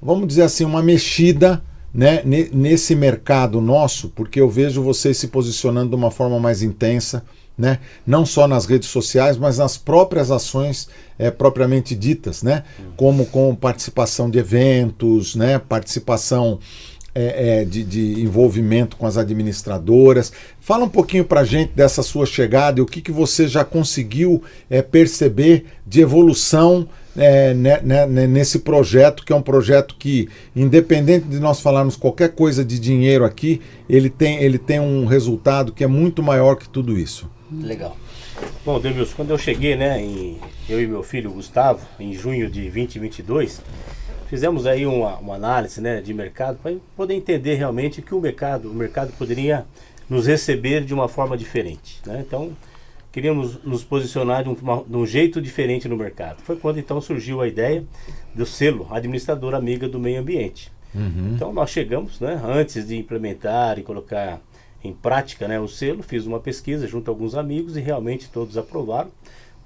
vamos dizer assim, uma mexida, né, nesse mercado nosso, porque eu vejo vocês se posicionando de uma forma mais intensa, né, não só nas redes sociais, mas nas próprias ações propriamente ditas, né, como com participação de eventos, né, participação de envolvimento com as administradoras. Fala um pouquinho para a gente dessa sua chegada e o que você já conseguiu perceber de evolução nesse projeto, que é um projeto que, independente de nós falarmos qualquer coisa de dinheiro aqui, ele tem um resultado que é muito maior que tudo isso. Legal. Bom, Demilson, quando eu cheguei, né, eu e meu filho Gustavo, em junho de 2022, fizemos aí uma análise, né, de mercado para poder entender realmente que o mercado poderia nos receber de uma forma diferente, né? Então, queríamos nos posicionar de um jeito diferente no mercado. Foi quando então surgiu a ideia do selo Administradora Amiga do Meio Ambiente. Então nós chegamos, né, antes de implementar e colocar em prática, né, o selo, fiz uma pesquisa junto a alguns amigos e realmente todos aprovaram.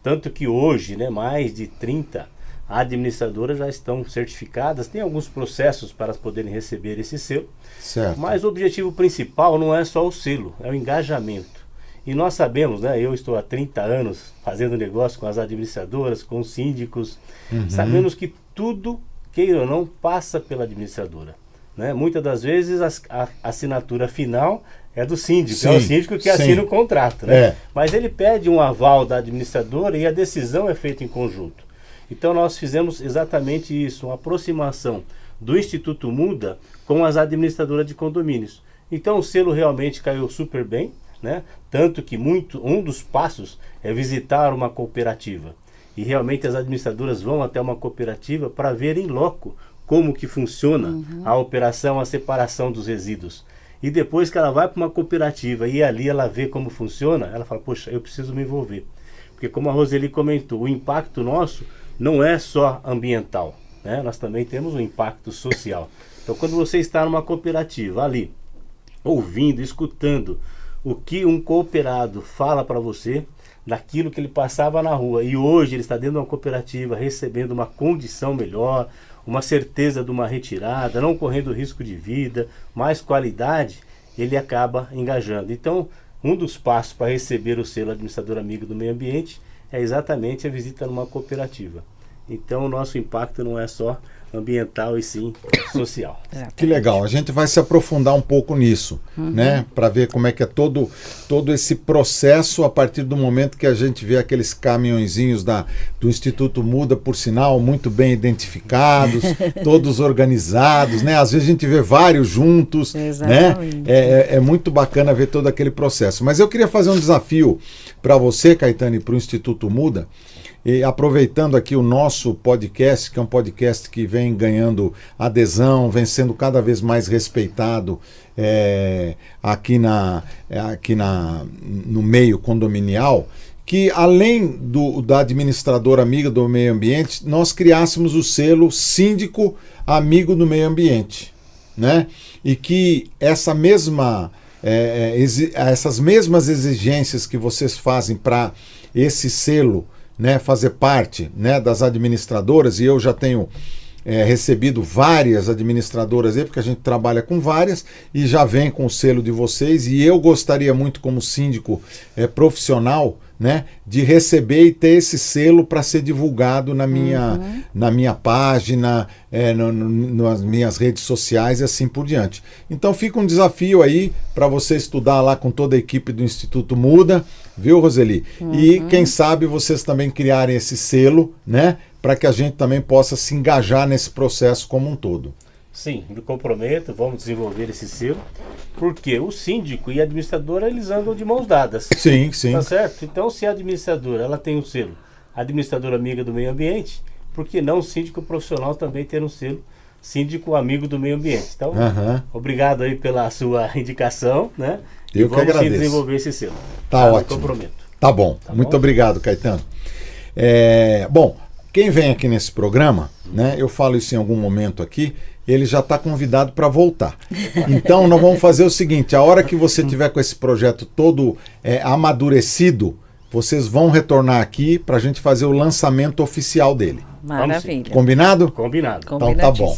Tanto que hoje, né, mais de 30 administradoras já estão certificadas, tem alguns processos para poderem receber esse selo. Certo. Mas o objetivo principal não é só o selo, é o engajamento. E nós sabemos, né, eu estou há 30 anos fazendo negócio com as administradoras, com os síndicos, sabemos que tudo, queira ou não, passa pela administradora, né? Muitas das vezes a assinatura final é do síndico, sim, é o síndico que assina o contrato, né? Mas ele pede um aval da administradora e a decisão é feita em conjunto. Então nós fizemos exatamente isso, uma aproximação do Instituto Muda com as administradoras de condomínios. Então o selo realmente caiu super bem, né? Tanto que um dos passos é visitar uma cooperativa. E realmente as administradoras vão até uma cooperativa para ver em loco como que funciona a operação, a separação dos resíduos. E depois que ela vai para uma cooperativa e ali ela vê como funciona, ela fala, poxa, eu preciso me envolver. Porque como a Roseli comentou, o impacto nosso não é só ambiental, né? Nós também temos um impacto social. Então quando você está numa cooperativa ali, ouvindo, escutando o que um cooperado fala para você, daquilo que ele passava na rua, e hoje ele está dentro de uma cooperativa recebendo uma condição melhor, uma certeza de uma retirada, não correndo risco de vida, mais qualidade, ele acaba engajando. Então, um dos passos para receber o selo Administrador Amigo do Meio Ambiente é exatamente a visita numa cooperativa. Então, o nosso impacto não é só ambiental e sim social. Que legal, a gente vai se aprofundar um pouco nisso, né, para ver como é que é todo esse processo a partir do momento que a gente vê aqueles caminhõezinhos do Instituto Muda, por sinal, muito bem identificados, todos organizados, né, às vezes a gente vê vários juntos, né, é muito bacana ver todo aquele processo. Mas eu queria fazer um desafio para você, Caetano, e para o Instituto Muda. E aproveitando aqui o nosso podcast, que é um podcast que vem ganhando adesão, vem sendo cada vez mais respeitado aqui no meio condominial, que além da administradora amiga do meio ambiente, nós criássemos o selo Síndico Amigo do Meio Ambiente, né? E que essas mesmas exigências que vocês fazem para esse selo, né, fazer parte, né, das administradoras, e eu já tenho recebido várias administradoras aí, porque a gente trabalha com várias e já vem com o selo de vocês, e eu gostaria muito, como síndico profissional, né, de receber e ter esse selo para ser divulgado na minha página, nas minhas redes sociais e assim por diante. Então fica um desafio aí para você estudar lá com toda a equipe do Instituto Muda, viu, Roseli? E quem sabe vocês também criarem esse selo, né, para que a gente também possa se engajar nesse processo como um todo. Sim, me comprometo, vamos desenvolver esse selo, porque o síndico e a administradora, eles andam de mãos dadas. Sim, sim. Tá certo? Então, se a administradora, ela tem um selo, Administradora Amiga do Meio Ambiente, por que não o síndico profissional também ter um selo Síndico Amigo do Meio Ambiente? Então, obrigado aí pela sua indicação, né? Eu que agradeço. Vamos desenvolver esse selo. Tá ótimo. Me comprometo. Tá bom. Muito obrigado, Caetano. Bom, quem vem aqui nesse programa, né, eu falo isso em algum momento aqui, ele já está convidado para voltar. Então nós vamos fazer o seguinte, a hora que você tiver com esse projeto todo amadurecido, vocês vão retornar aqui para a gente fazer o lançamento oficial dele. Maravilha. Combinado? Combinado. Então tá bom.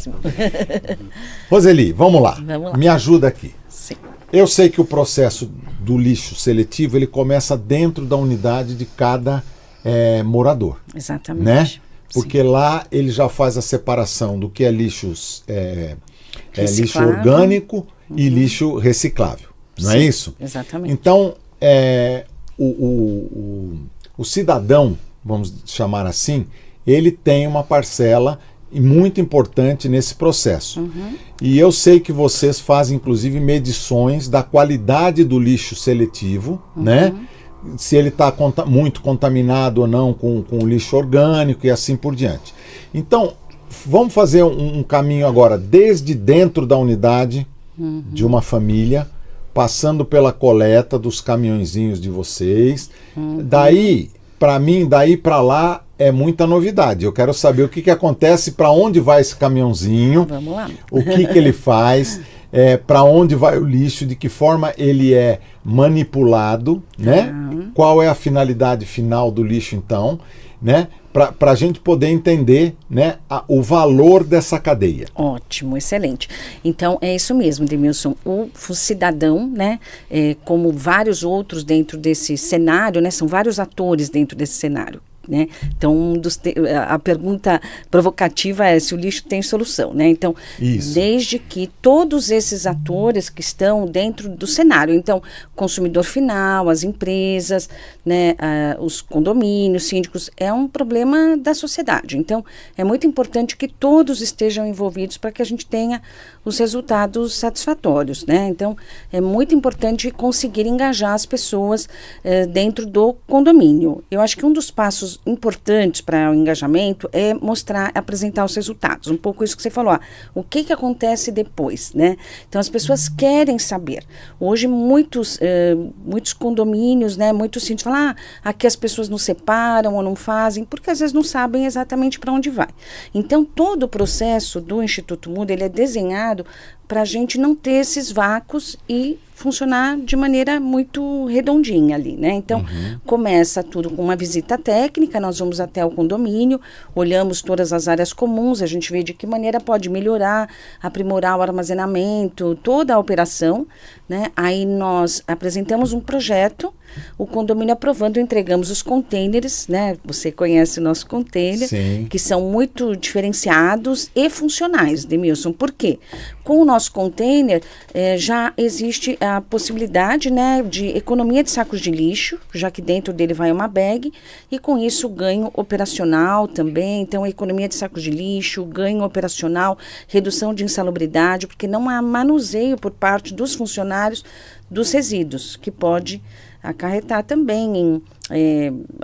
Roseli, vamos lá. Me ajuda aqui. Sim. Eu sei que o processo do lixo seletivo, ele começa dentro da unidade de cada morador. Exatamente. Né? Porque lá ele já faz a separação do que é lixo orgânico e lixo reciclável. Não é isso? Exatamente. Então, o cidadão, vamos chamar assim, ele tem uma parcela muito importante nesse processo. E eu sei que vocês fazem, inclusive, medições da qualidade do lixo seletivo, né? Se ele está muito contaminado ou não com o lixo orgânico e assim por diante. Então, vamos fazer um caminho agora, desde dentro da unidade de uma família, passando pela coleta dos caminhõezinhos de vocês. Daí, para mim, daí para lá é muita novidade. Eu quero saber o que acontece, para onde vai esse caminhãozinho, Vamos lá. O que ele faz, para onde vai o lixo, de que forma ele é manipulado, né? Qual é a finalidade final do lixo, então, né? Para a gente poder entender, né, o valor dessa cadeia. Ótimo, excelente. Então, é isso mesmo, Demilson. O cidadão, né, como vários outros dentro desse cenário, né, são vários atores dentro desse cenário. Né? Então, a pergunta provocativa é se o lixo tem solução, né? Então, desde que todos esses atores que estão dentro do cenário, então, consumidor final, as empresas, né, os condomínios, síndicos, é um problema da sociedade. Então, é muito importante que todos estejam envolvidos para que a gente tenha os resultados satisfatórios, né? Então, é muito importante conseguir engajar as pessoas dentro do condomínio. Eu acho que um dos passos importantes para o engajamento é apresentar os resultados. Um pouco isso que você falou, o que acontece depois, né? Então, as pessoas querem saber. Hoje, muitos condomínios, né, muitos síndicos falam, aqui as pessoas não separam ou não fazem, porque às vezes não sabem exatamente para onde vai. Então, todo o processo do Instituto Muda, ele é desenhado para a gente não ter esses vácuos e funcionar de maneira muito redondinha ali, né? Então, começa tudo com uma visita técnica, nós vamos até o condomínio, olhamos todas as áreas comuns, a gente vê de que maneira pode melhorar, aprimorar o armazenamento, toda a operação, né? Aí nós apresentamos um projeto, o condomínio aprovando, entregamos os containers, né? Você conhece o nosso container, Sim. Que são muito diferenciados e funcionais, Demilson. Por quê? Com o nosso container, já existe a possibilidade, né, de economia de sacos de lixo, já que dentro dele vai uma bag, e com isso ganho operacional também, então economia de sacos de lixo, ganho operacional, redução de insalubridade, porque não há manuseio por parte dos funcionários dos resíduos, que pode acarretar também em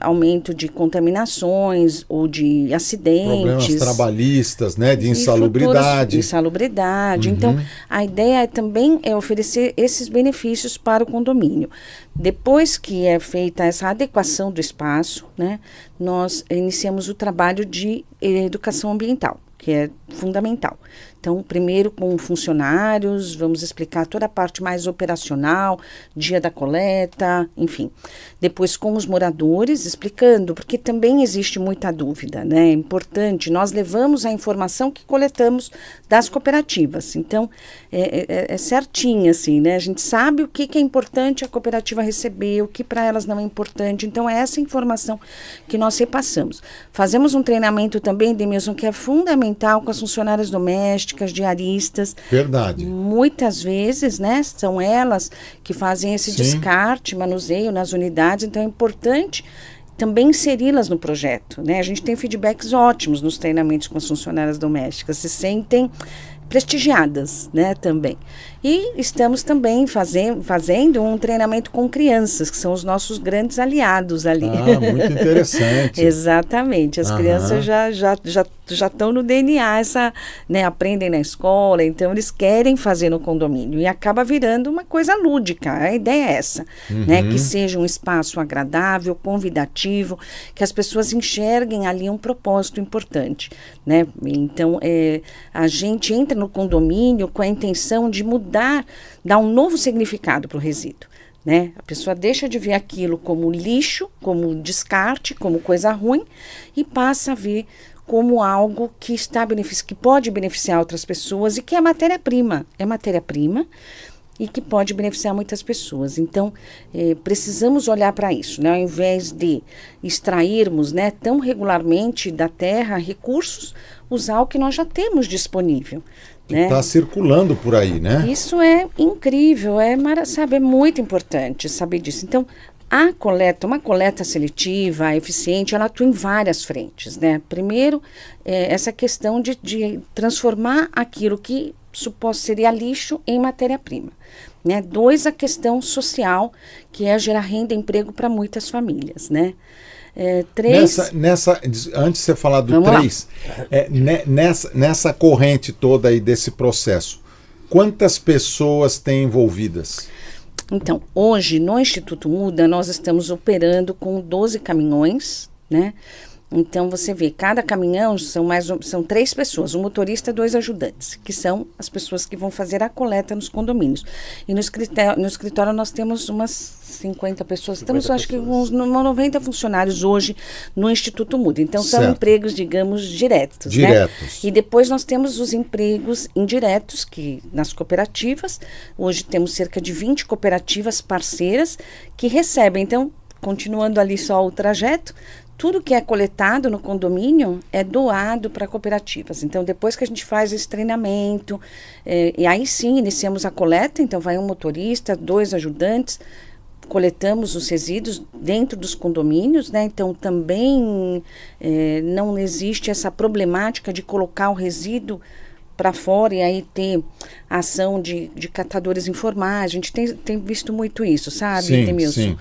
aumento de contaminações ou de acidentes. Problemas trabalhistas, né, de insalubridade. Insalubridade. Então, a ideia também é oferecer esses benefícios para o condomínio. Depois que é feita essa adequação do espaço, né, nós iniciamos o trabalho de educação ambiental, que é fundamental. Então, primeiro com funcionários, vamos explicar toda a parte mais operacional, dia da coleta, enfim. Depois com os moradores, explicando, porque também existe muita dúvida, né? É importante, nós levamos a informação que coletamos das cooperativas. Então, é certinho, assim, né? A gente sabe o que é importante a cooperativa receber, o que para elas não é importante. Então, é essa informação que nós repassamos. Fazemos um treinamento também, Demilson, que é fundamental com as funcionárias domésticas, diaristas. Verdade. Muitas vezes, né, são elas que fazem esse descarte, manuseio nas unidades, então é importante também inseri-las no projeto, né? A gente tem feedbacks ótimos nos treinamentos com as funcionárias domésticas, se sentem prestigiadas, né, também. E estamos também fazendo um treinamento com crianças, que são os nossos grandes aliados ali. Muito interessante. Exatamente. As crianças já estão no DNA, né, aprendem na escola, então eles querem fazer no condomínio. E acaba virando uma coisa lúdica. A ideia é essa, né, que seja um espaço agradável, convidativo, que as pessoas enxerguem ali um propósito importante, né? Então, a gente entra no condomínio com a intenção de dar um novo significado para o resíduo, né? A pessoa deixa de ver aquilo como lixo, como descarte, como coisa ruim, e passa a ver como algo que que pode beneficiar outras pessoas e que é matéria-prima. É matéria-prima e que pode beneficiar muitas pessoas. Então, precisamos olhar para isso, né? Ao invés de extrairmos, né, tão regularmente da terra recursos, usar o que nós já temos disponível. Está circulando por aí, né? Isso é incrível, é muito importante saber disso. Então, uma coleta seletiva, eficiente, ela atua em várias frentes, né? Primeiro, essa questão de transformar aquilo que suposto seria lixo em matéria-prima, né? 2, a questão social, que é gerar renda e emprego para muitas famílias, né? 3... Antes de você falar do 3, nessa corrente toda aí desse processo, quantas pessoas tem envolvidas? Então, hoje, no Instituto Muda, nós estamos operando com 12 caminhões, né? Então, você vê, cada caminhão são 3 pessoas, um motorista e 2 ajudantes, que são as pessoas que vão fazer a coleta nos condomínios. E no escritório nós temos umas 50 pessoas, temos acho que uns 90 funcionários hoje no Instituto Muda. Então, são empregos, digamos, diretos. Né? E depois nós temos os empregos indiretos, que nas cooperativas, hoje temos cerca de 20 cooperativas parceiras que recebem. Então, continuando ali só o trajeto, tudo que é coletado no condomínio é doado para cooperativas. Então, depois que a gente faz esse treinamento, e aí sim iniciamos a coleta, então vai um motorista, 2 ajudantes, coletamos os resíduos dentro dos condomínios, né? Então, também não existe essa problemática de colocar o resíduo para fora e aí ter ação de catadores informais. A gente tem visto muito isso, sabe, Edmilson? Sim.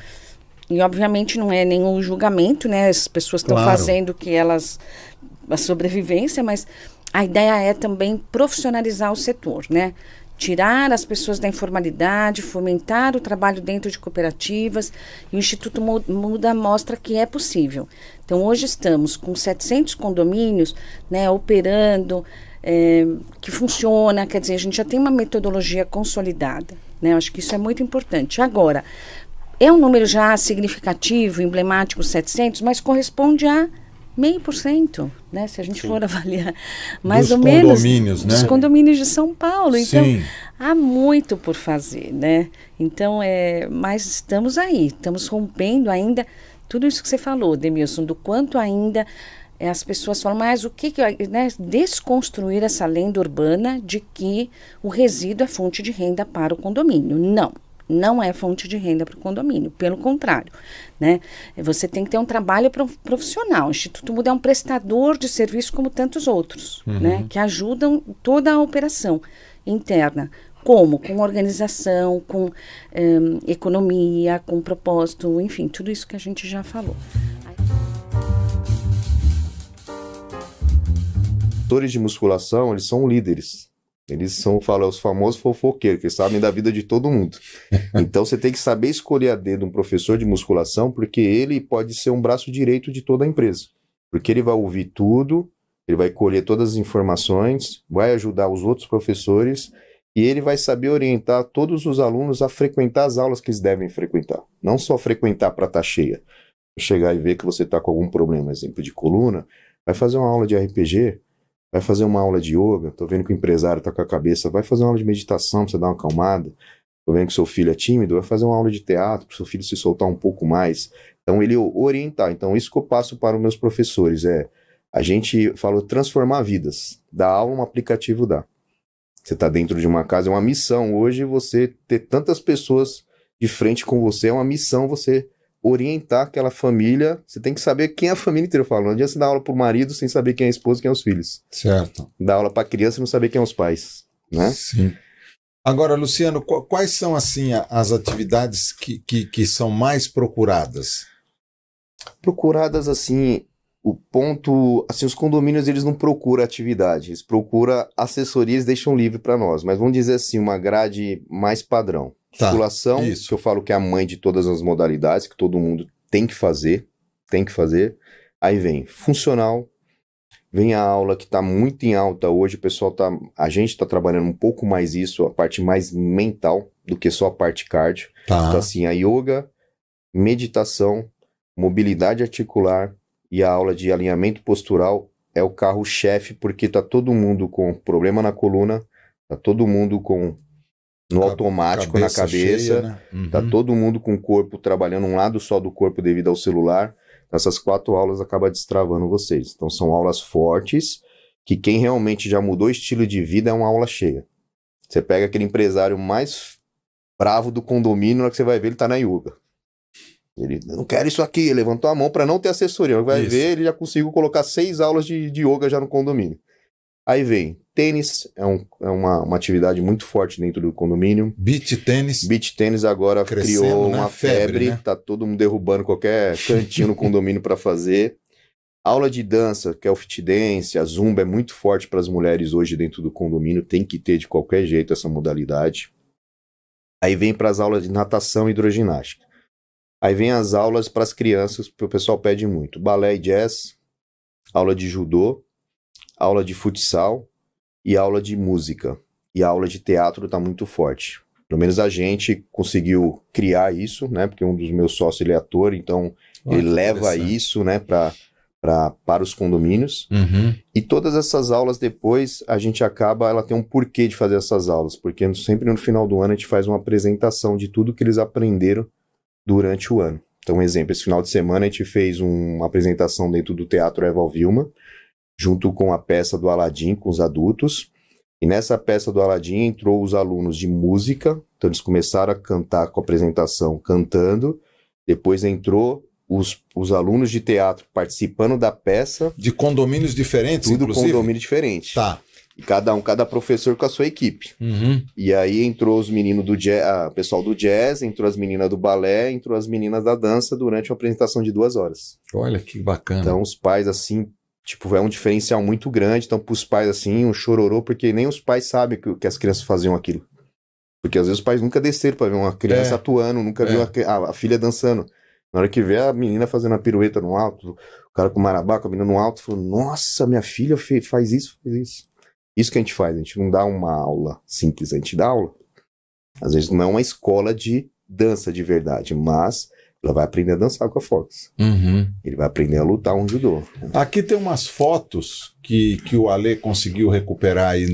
E, obviamente, não é nenhum julgamento, né? As pessoas estão fazendo a sobrevivência, mas a ideia é também profissionalizar o setor, né? Tirar as pessoas da informalidade, fomentar o trabalho dentro de cooperativas. E o Instituto Muda mostra que é possível. Então, hoje estamos com 700 condomínios, né, operando, que funciona. Quer dizer, a gente já tem uma metodologia consolidada, né? Eu acho que isso é muito importante. Agora, é um número já significativo, emblemático, 700, mas corresponde a 0,5%, né? Se a gente for avaliar mais ou menos dos condomínios de São Paulo. Então, há muito por fazer, né? Então, mas estamos aí, estamos rompendo ainda tudo isso que você falou, Demilson, do quanto ainda as pessoas falam, mas o que né? Desconstruir essa lenda urbana de que o resíduo é fonte de renda para o condomínio. Não é fonte de renda para o condomínio, pelo contrário, né? Você tem que ter um trabalho profissional. O Instituto Muda é um prestador de serviço como tantos outros, né? Que ajudam toda a operação interna. Como? Com organização, com economia, com propósito, enfim, tudo isso que a gente já falou. Professores de musculação, eles são líderes. Eles são os famosos fofoqueiros, que sabem da vida de todo mundo. Então, você tem que saber escolher a dedo um professor de musculação, porque ele pode ser um braço direito de toda a empresa. Porque ele vai ouvir tudo, ele vai colher todas as informações, vai ajudar os outros professores, e ele vai saber orientar todos os alunos a frequentar as aulas que eles devem frequentar. Não só frequentar para estar cheia. Chegar e ver que você está com algum problema, exemplo de coluna, vai fazer uma aula de RPG, vai fazer uma aula de yoga, tô vendo que o empresário tá com a cabeça, vai fazer uma aula de meditação pra você dar uma acalmada, tô vendo que seu filho é tímido, vai fazer uma aula de teatro para seu filho se soltar um pouco mais. Então, ele orientar. Então, isso que eu passo para os meus professores a gente fala transformar vidas. Da aula, um aplicativo dá. Você tá dentro de uma casa, é uma missão. Hoje, você ter tantas pessoas de frente com você, é uma missão você orientar aquela família. Você tem que saber quem é a família inteira. Eu falo, não adianta você dar aula pro marido sem saber quem é a esposa e quem é os filhos. Certo. Dar aula pra criança e não saber quem é os pais, né? Sim. Agora, Luciano, quais são, assim, as atividades que são mais procuradas? Procuradas, assim, o ponto... Assim, os condomínios, eles não procuram atividade, eles procuram assessoria, eles deixam livre para nós. Mas vamos dizer assim, uma grade mais padrão. Musculação, que eu falo que é a mãe de todas as modalidades, que todo mundo tem que fazer. Aí vem funcional, vem a aula que está muito em alta hoje, a gente está trabalhando um pouco mais isso, a parte mais mental do que só a parte cardio. Então assim, a yoga, meditação, mobilidade articular e a aula de alinhamento postural é o carro-chefe, porque tá todo mundo com problema na coluna, tá todo mundo no automático na cabeça, cheia, né? Tá todo mundo com o corpo trabalhando um lado só do corpo devido ao celular. Essas 4 aulas acabam destravando vocês. Então são aulas fortes, que quem realmente já mudou o estilo de vida é uma aula cheia. Você pega aquele empresário mais bravo do condomínio, na hora que você vai ver, ele tá na yoga. Ele, não quero isso aqui, ele levantou a mão para não ter assessoria. Vai ver, ele já conseguiu colocar 6 aulas de yoga já no condomínio. Aí vem, tênis, é uma atividade muito forte dentro do condomínio. Beach tênis. Beach tênis agora crescendo, criou né? uma febre, né? Tá todo mundo derrubando qualquer cantinho no condomínio para fazer. Aula de dança, que é o fit dance, a zumba é muito forte para as mulheres hoje dentro do condomínio, tem que ter de qualquer jeito essa modalidade. Aí vem para as aulas de natação e hidroginástica. Aí vem as aulas para as crianças, que o pessoal pede muito. Balé e jazz, aula de judô, aula de futsal e aula de música. E a aula de teatro está muito forte. Pelo menos a gente conseguiu criar isso, né? Porque um dos meus sócios ele é ator, então ele leva isso, né, para os condomínios. E todas essas aulas depois, a gente ela tem um porquê de fazer essas aulas, porque sempre no final do ano a gente faz uma apresentação de tudo que eles aprenderam durante o ano. Então, um exemplo, esse final de semana a gente fez uma apresentação dentro do Teatro Eval Vilma, junto com a peça do Aladim, com os adultos. E nessa peça do Aladim entrou os alunos de música, então eles começaram a cantar com a apresentação, cantando. Depois entrou os alunos de teatro participando da peça. De condomínios diferentes, tudo inclusive? Condomínio diferente. Tá. E cada professor com a sua equipe. E aí entrou os meninos do jazz, o pessoal do jazz, entrou as meninas do balé, entrou as meninas da dança durante uma apresentação de 2 horas. Olha que bacana. Então os pais, assim, tipo, é um diferencial muito grande. Então pros pais, assim, um chororô, porque nem os pais sabem que as crianças faziam aquilo. Porque às vezes os pais nunca desceram pra ver uma criança atuando, nunca viu a filha dançando. Na hora que vê a menina fazendo a pirueta no alto, o cara com o marabá, com a menina no alto, falou, nossa, minha filha faz isso, faz isso. Isso que a gente faz, a gente não dá uma aula simples, a gente dá aula. Às vezes não é uma escola de dança de verdade, mas ela vai aprender a dançar com a Fox. Ele vai aprender a lutar um judô. Aqui tem umas fotos que o Ale conseguiu recuperar aí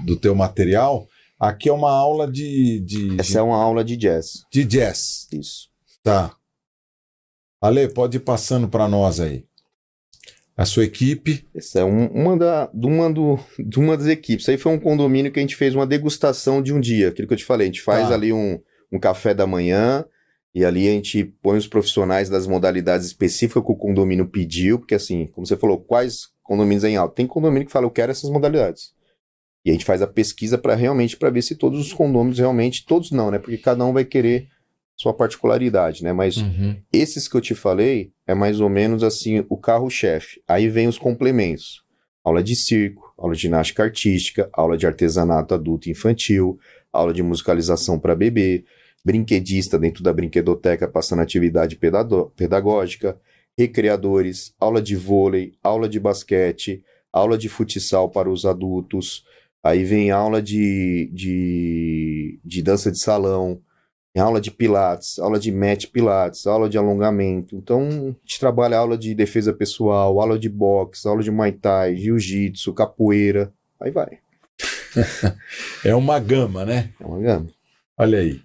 do teu material. Aqui é uma aula Essa é uma aula de jazz. De jazz. Isso. Tá. Ale, pode ir passando para nós aí. A sua equipe. Essa é uma das equipes. Isso aí foi um condomínio que a gente fez uma degustação de um dia. Aquilo que eu te falei. A gente faz ali um café da manhã e ali a gente põe os profissionais das modalidades específicas que o condomínio pediu. Porque assim, como você falou, quais condomínios em alta? Tem condomínio que fala, eu quero essas modalidades. E a gente faz a pesquisa para ver se todos os condôminos realmente, todos não, né? Porque cada um vai querer sua particularidade, né? Mas esses que eu te falei é mais ou menos assim o carro-chefe. Aí vem os complementos. Aula de circo, aula de ginástica artística, aula de artesanato adulto e infantil, aula de musicalização para bebê, brinquedista dentro da brinquedoteca passando atividade pedagógica, recreadores, aula de vôlei, aula de basquete, aula de futsal para os adultos. Aí vem aula de dança de salão, aula de pilates, aula de mat pilates, aula de alongamento. Então, a gente trabalha aula de defesa pessoal, aula de boxe, aula de muay thai, jiu-jitsu, capoeira, aí vai. É uma gama, né? É uma gama. Olha aí.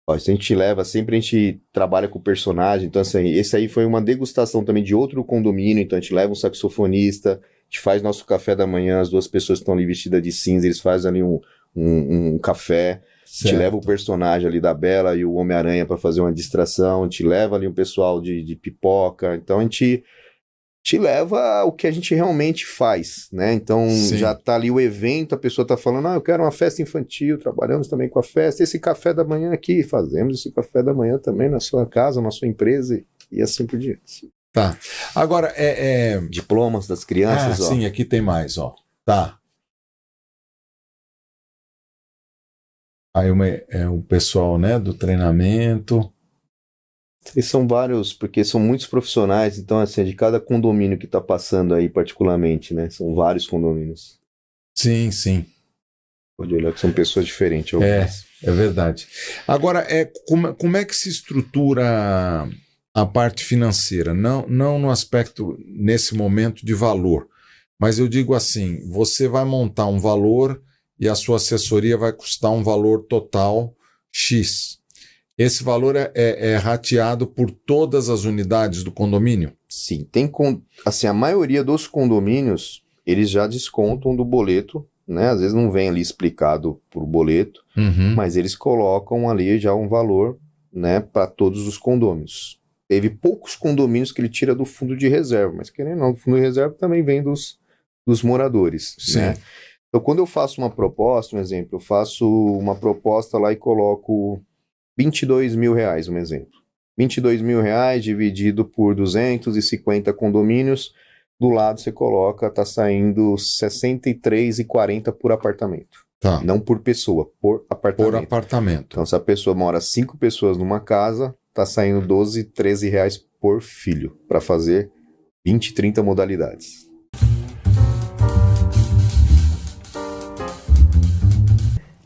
Ó, a gente leva, sempre a gente trabalha com personagem, então assim, esse aí foi uma degustação também de outro condomínio, então a gente leva um saxofonista, a gente faz nosso café da manhã, as 2 pessoas que estão ali vestidas de cinza, eles fazem ali um café. A gente leva o personagem ali da Bela e o Homem-Aranha para fazer uma distração, a gente leva ali um pessoal de pipoca, então a gente te leva o que a gente realmente faz, né? Então já tá ali o evento, a pessoa tá falando, eu quero uma festa infantil, trabalhamos também com a festa, esse café da manhã aqui, fazemos esse café da manhã também na sua casa, na sua empresa e assim por diante. Tá. Agora, diplomas das crianças, ó. Sim, aqui tem mais, ó. Tá. Aí o pessoal, né, do treinamento. E são vários, porque são muitos profissionais, então assim, de cada condomínio que está passando aí particularmente, né? São vários condomínios. Sim, sim. Pode olhar que são pessoas diferentes. É verdade. Agora, como é que se estrutura a parte financeira? Não no aspecto, nesse momento, de valor, Mas eu digo assim, você vai montar um valor e a sua assessoria vai custar um valor total X. Esse valor é rateado por todas as unidades do condomínio? Sim, assim, a maioria dos condomínios, eles já descontam do boleto, né? Às vezes não vem ali explicado por boleto, mas eles colocam ali já um valor, né, para todos os condôminos. Teve poucos condomínios que ele tira do fundo de reserva, mas querendo ou não, o fundo de reserva também vem dos moradores, né? Então, quando eu faço uma proposta, um exemplo, eu faço uma proposta lá e coloco R$22.000, um exemplo. R$22.000 dividido por 250 condomínios, do lado você coloca, tá saindo R$63,40 por apartamento. Tá. Não por pessoa, por apartamento. Por apartamento. Então, se a pessoa mora 5 pessoas numa casa, tá saindo R$12, R$13 por filho, para fazer 20, 30 modalidades.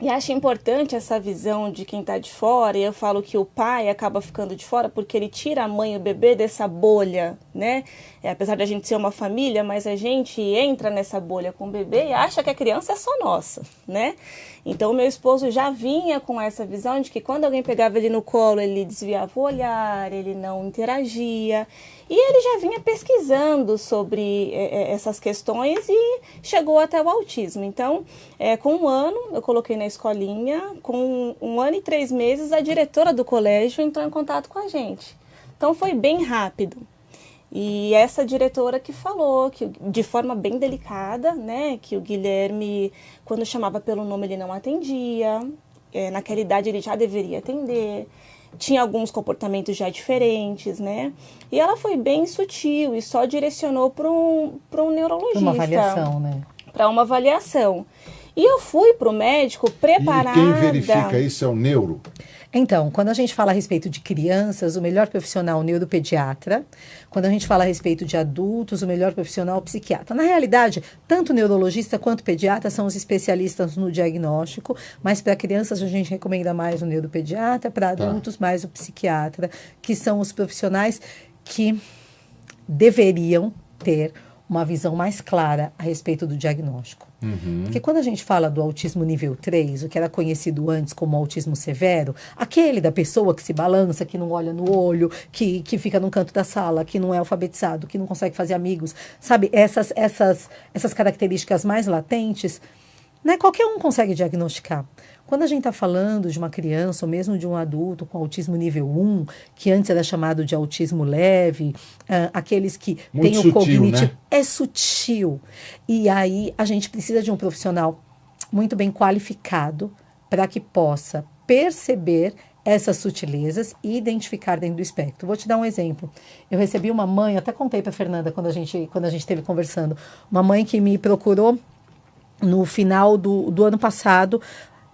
E acho importante essa visão de quem está de fora, e eu falo que o pai acaba ficando de fora porque ele tira a mãe e o bebê dessa bolha, né? Apesar de a gente ser uma família, mas a gente entra nessa bolha com o bebê e acha que a criança é só nossa, né? Então, o meu esposo já vinha com essa visão de que quando alguém pegava ele no colo, ele desviava o olhar, ele não interagia. E ele já vinha pesquisando sobre essas questões e chegou até o autismo. Então, com 1 ano, eu coloquei na escolinha. Com 1 ano e 3 meses, a diretora do colégio entrou em contato com a gente. Então, foi bem rápido. E essa diretora que falou, que de forma bem delicada, né, que o Guilherme, quando chamava pelo nome, ele não atendia. Naquela idade, ele já deveria atender. Tinha alguns comportamentos já diferentes, né? E ela foi bem sutil e só direcionou para um neurologista. Para uma avaliação, né? Para uma avaliação. E eu fui para o médico preparada. E quem verifica isso é o neuro? Então, quando a gente fala a respeito de crianças, o melhor profissional é o neuropediatra. Quando a gente fala a respeito de adultos, o melhor profissional é o psiquiatra. Na realidade, tanto o neurologista quanto o pediatra são os especialistas no diagnóstico, mas para crianças a gente recomenda mais o neuropediatra, para adultos mais o psiquiatra, que são os profissionais que deveriam ter uma visão mais clara a respeito do diagnóstico. Porque quando a gente fala do autismo nível 3, o que era conhecido antes como autismo severo, aquele da pessoa que se balança, que não olha no olho, que fica no canto da sala, que não é alfabetizado, que não consegue fazer amigos, sabe? Essas características mais latentes, né? Qualquer um consegue diagnosticar. Quando a gente está falando de uma criança ou mesmo de um adulto com autismo nível 1, que antes era chamado de autismo leve, aqueles que têm o cognitivo... Né? É sutil. E aí a gente precisa de um profissional muito bem qualificado para que possa perceber essas sutilezas e identificar dentro do espectro. Vou te dar um exemplo. Eu recebi uma mãe, até contei para a Fernanda quando a gente esteve conversando, uma mãe que me procurou no final do ano passado.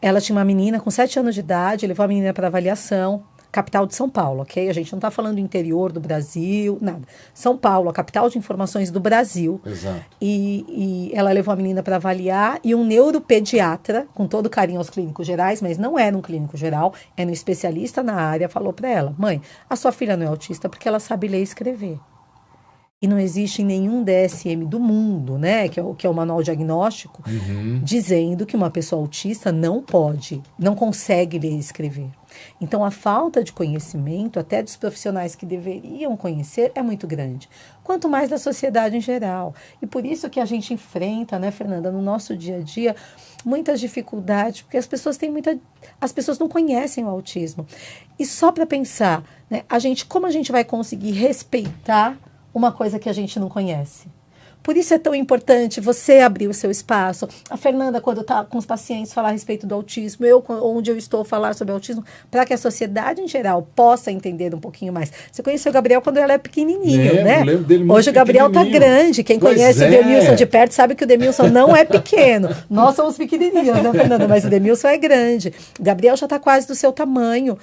Ela tinha uma menina com 7 anos de idade, levou a menina para avaliação, capital de São Paulo, ok? A gente não está falando do interior do Brasil, nada. São Paulo, a capital de informações do Brasil. Exato. E ela levou a menina para avaliar e um neuropediatra, com todo carinho aos clínicos gerais, mas não era um clínico geral, era um especialista na área, falou para ela: mãe, a sua filha não é autista porque ela sabe ler e escrever. E não existe nenhum DSM do mundo, né, que é o manual diagnóstico, dizendo que uma pessoa autista não consegue ler e escrever. Então, a falta de conhecimento, até dos profissionais que deveriam conhecer, é muito grande. Quanto mais da sociedade em geral. E por isso que a gente enfrenta, né, Fernanda, no nosso dia a dia, muitas dificuldades, porque as pessoas não conhecem o autismo. E só para pensar, né, como a gente vai conseguir respeitar uma coisa que a gente não conhece? Por isso é tão importante você abrir o seu espaço. A Fernanda, quando está com os pacientes, falar a respeito do autismo. Onde eu estou, falar sobre autismo, para que a sociedade em geral possa entender um pouquinho mais. Você conheceu o Gabriel quando ele era pequenininho, né? Lembro dele muito. Hoje o Gabriel está grande. Quem conhece o Demilson de perto sabe que o Demilson não é pequeno. Nós somos pequenininhos, né, Fernanda? Mas o Demilson é grande. O Gabriel já está quase do seu tamanho.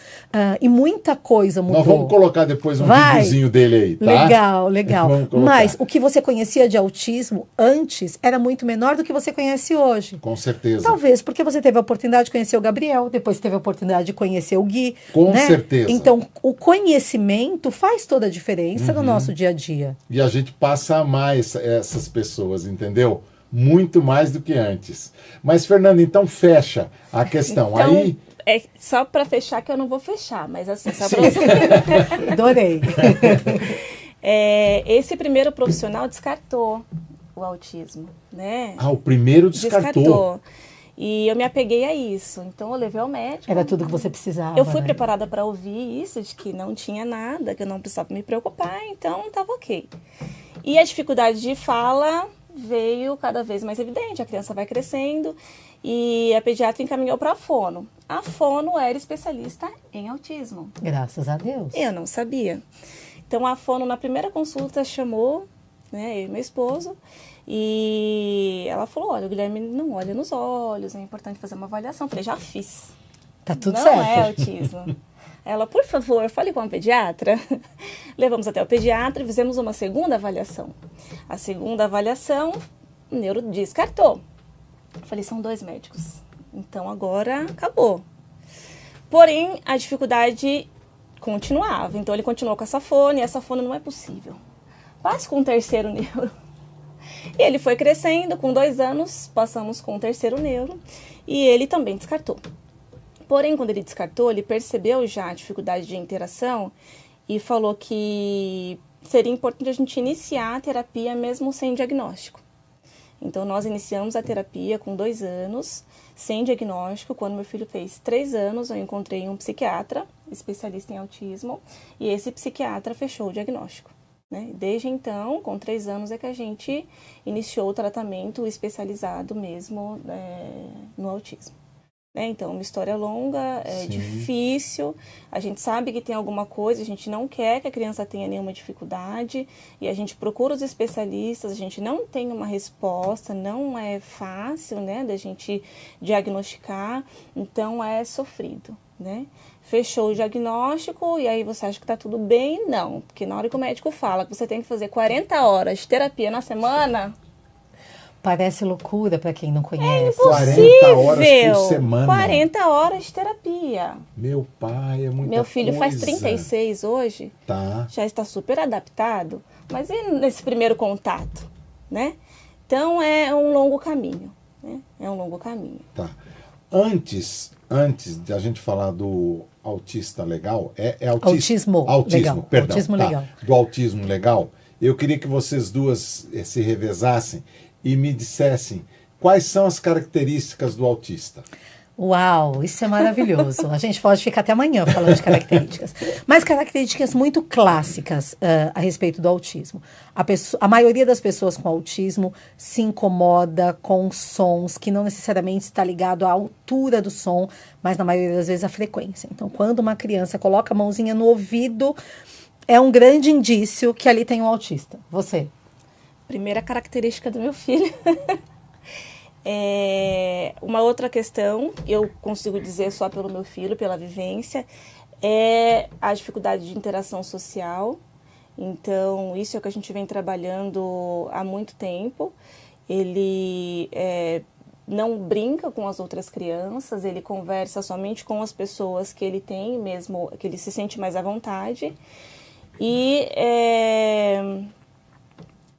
E muita coisa mudou. Nós vamos colocar depois um videozinho dele aí, tá? Legal. Mas o que você conhecia de autismo autismo antes era muito menor do que você conhece hoje. Com certeza. Talvez porque você teve a oportunidade de conhecer o Gabriel, depois teve a oportunidade de conhecer o Gui. Com né? certeza. Então, o conhecimento faz toda a diferença no nosso dia a dia. E a gente passa a amar essas pessoas, entendeu? Muito mais do que antes. Mas, Fernanda, então fecha a questão. Então, Aí... só para fechar, que eu não vou fechar, mas assim, só para você. Adorei. Esse primeiro profissional descartou o autismo, né? o primeiro descartou. E eu me apeguei a isso. Então eu levei ao médico. Era tudo que você precisava. Eu fui né? preparada para ouvir isso, de que não tinha nada, que eu não precisava me preocupar, então estava ok. E a dificuldade de fala veio cada vez mais evidente. A criança vai crescendo e a pediatra encaminhou para a fono. A fono era especialista em autismo. Graças a Deus. Eu não sabia. Então a fono na primeira consulta chamou, né, eu e meu esposo, e ela falou, olha, o Guilherme não olha nos olhos, é importante fazer uma avaliação. Eu falei, já fiz. Tá tudo não certo. Não é autismo. Ela, por favor, fale com a pediatra. Levamos até o pediatra e fizemos uma segunda avaliação. A segunda avaliação, o neuro descartou. Eu falei, são 2 médicos. Então agora acabou. Porém, a dificuldade continuava. Então ele continuou com essa fono e essa fono não é possível. Passe com o terceiro neuro. E ele foi crescendo, com 2 anos passamos com o terceiro neuro e ele também descartou. Porém, quando ele descartou, ele percebeu já a dificuldade de interação e falou que seria importante a gente iniciar a terapia mesmo sem diagnóstico. Então, nós iniciamos a terapia com 2 anos, sem diagnóstico. Quando meu filho fez 3 anos, eu encontrei um psiquiatra, especialista em autismo, e esse psiquiatra fechou o diagnóstico. Né? Desde então, com 3 anos, é que a gente iniciou o tratamento especializado mesmo no autismo. Então, uma história longa, Sim. difícil, a gente sabe que tem alguma coisa, a gente não quer que a criança tenha nenhuma dificuldade e a gente procura os especialistas, a gente não tem uma resposta, não é fácil, né, da gente diagnosticar, então é sofrido, né? Fechou o diagnóstico e aí você acha que está tudo bem? Não, porque na hora que o médico fala que você tem que fazer 40 horas de terapia na semana... Parece loucura para quem não conhece. 40 horas por semana. 40 horas de terapia. Meu pai, é muita Meu filho coisa. faz 36 hoje. Tá. Já está super adaptado. Mas e nesse primeiro contato, né? Então é um longo caminho, né? É um longo caminho. Tá. Antes de a gente falar do autista legal, autismo legal. Perdão, autismo tá, legal. Do autismo legal, eu queria que vocês duas se revezassem e me dissessem quais são as características do autista. Uau, isso é maravilhoso. A gente pode ficar até amanhã falando de características. Mas características muito clássicas a respeito do autismo. A maioria das pessoas com autismo se incomoda com sons que não necessariamente está ligado à altura do som, mas na maioria das vezes à frequência. Então, quando uma criança coloca a mãozinha no ouvido, é um grande indício que ali tem um autista. Você? Primeira característica do meu filho. Uma outra questão, eu consigo dizer só pelo meu filho, pela vivência, é a dificuldade de interação social. Então, isso é o que a gente vem trabalhando há muito tempo. Ele não brinca com as outras crianças, ele conversa somente com as pessoas que ele tem mesmo, que ele se sente mais à vontade. E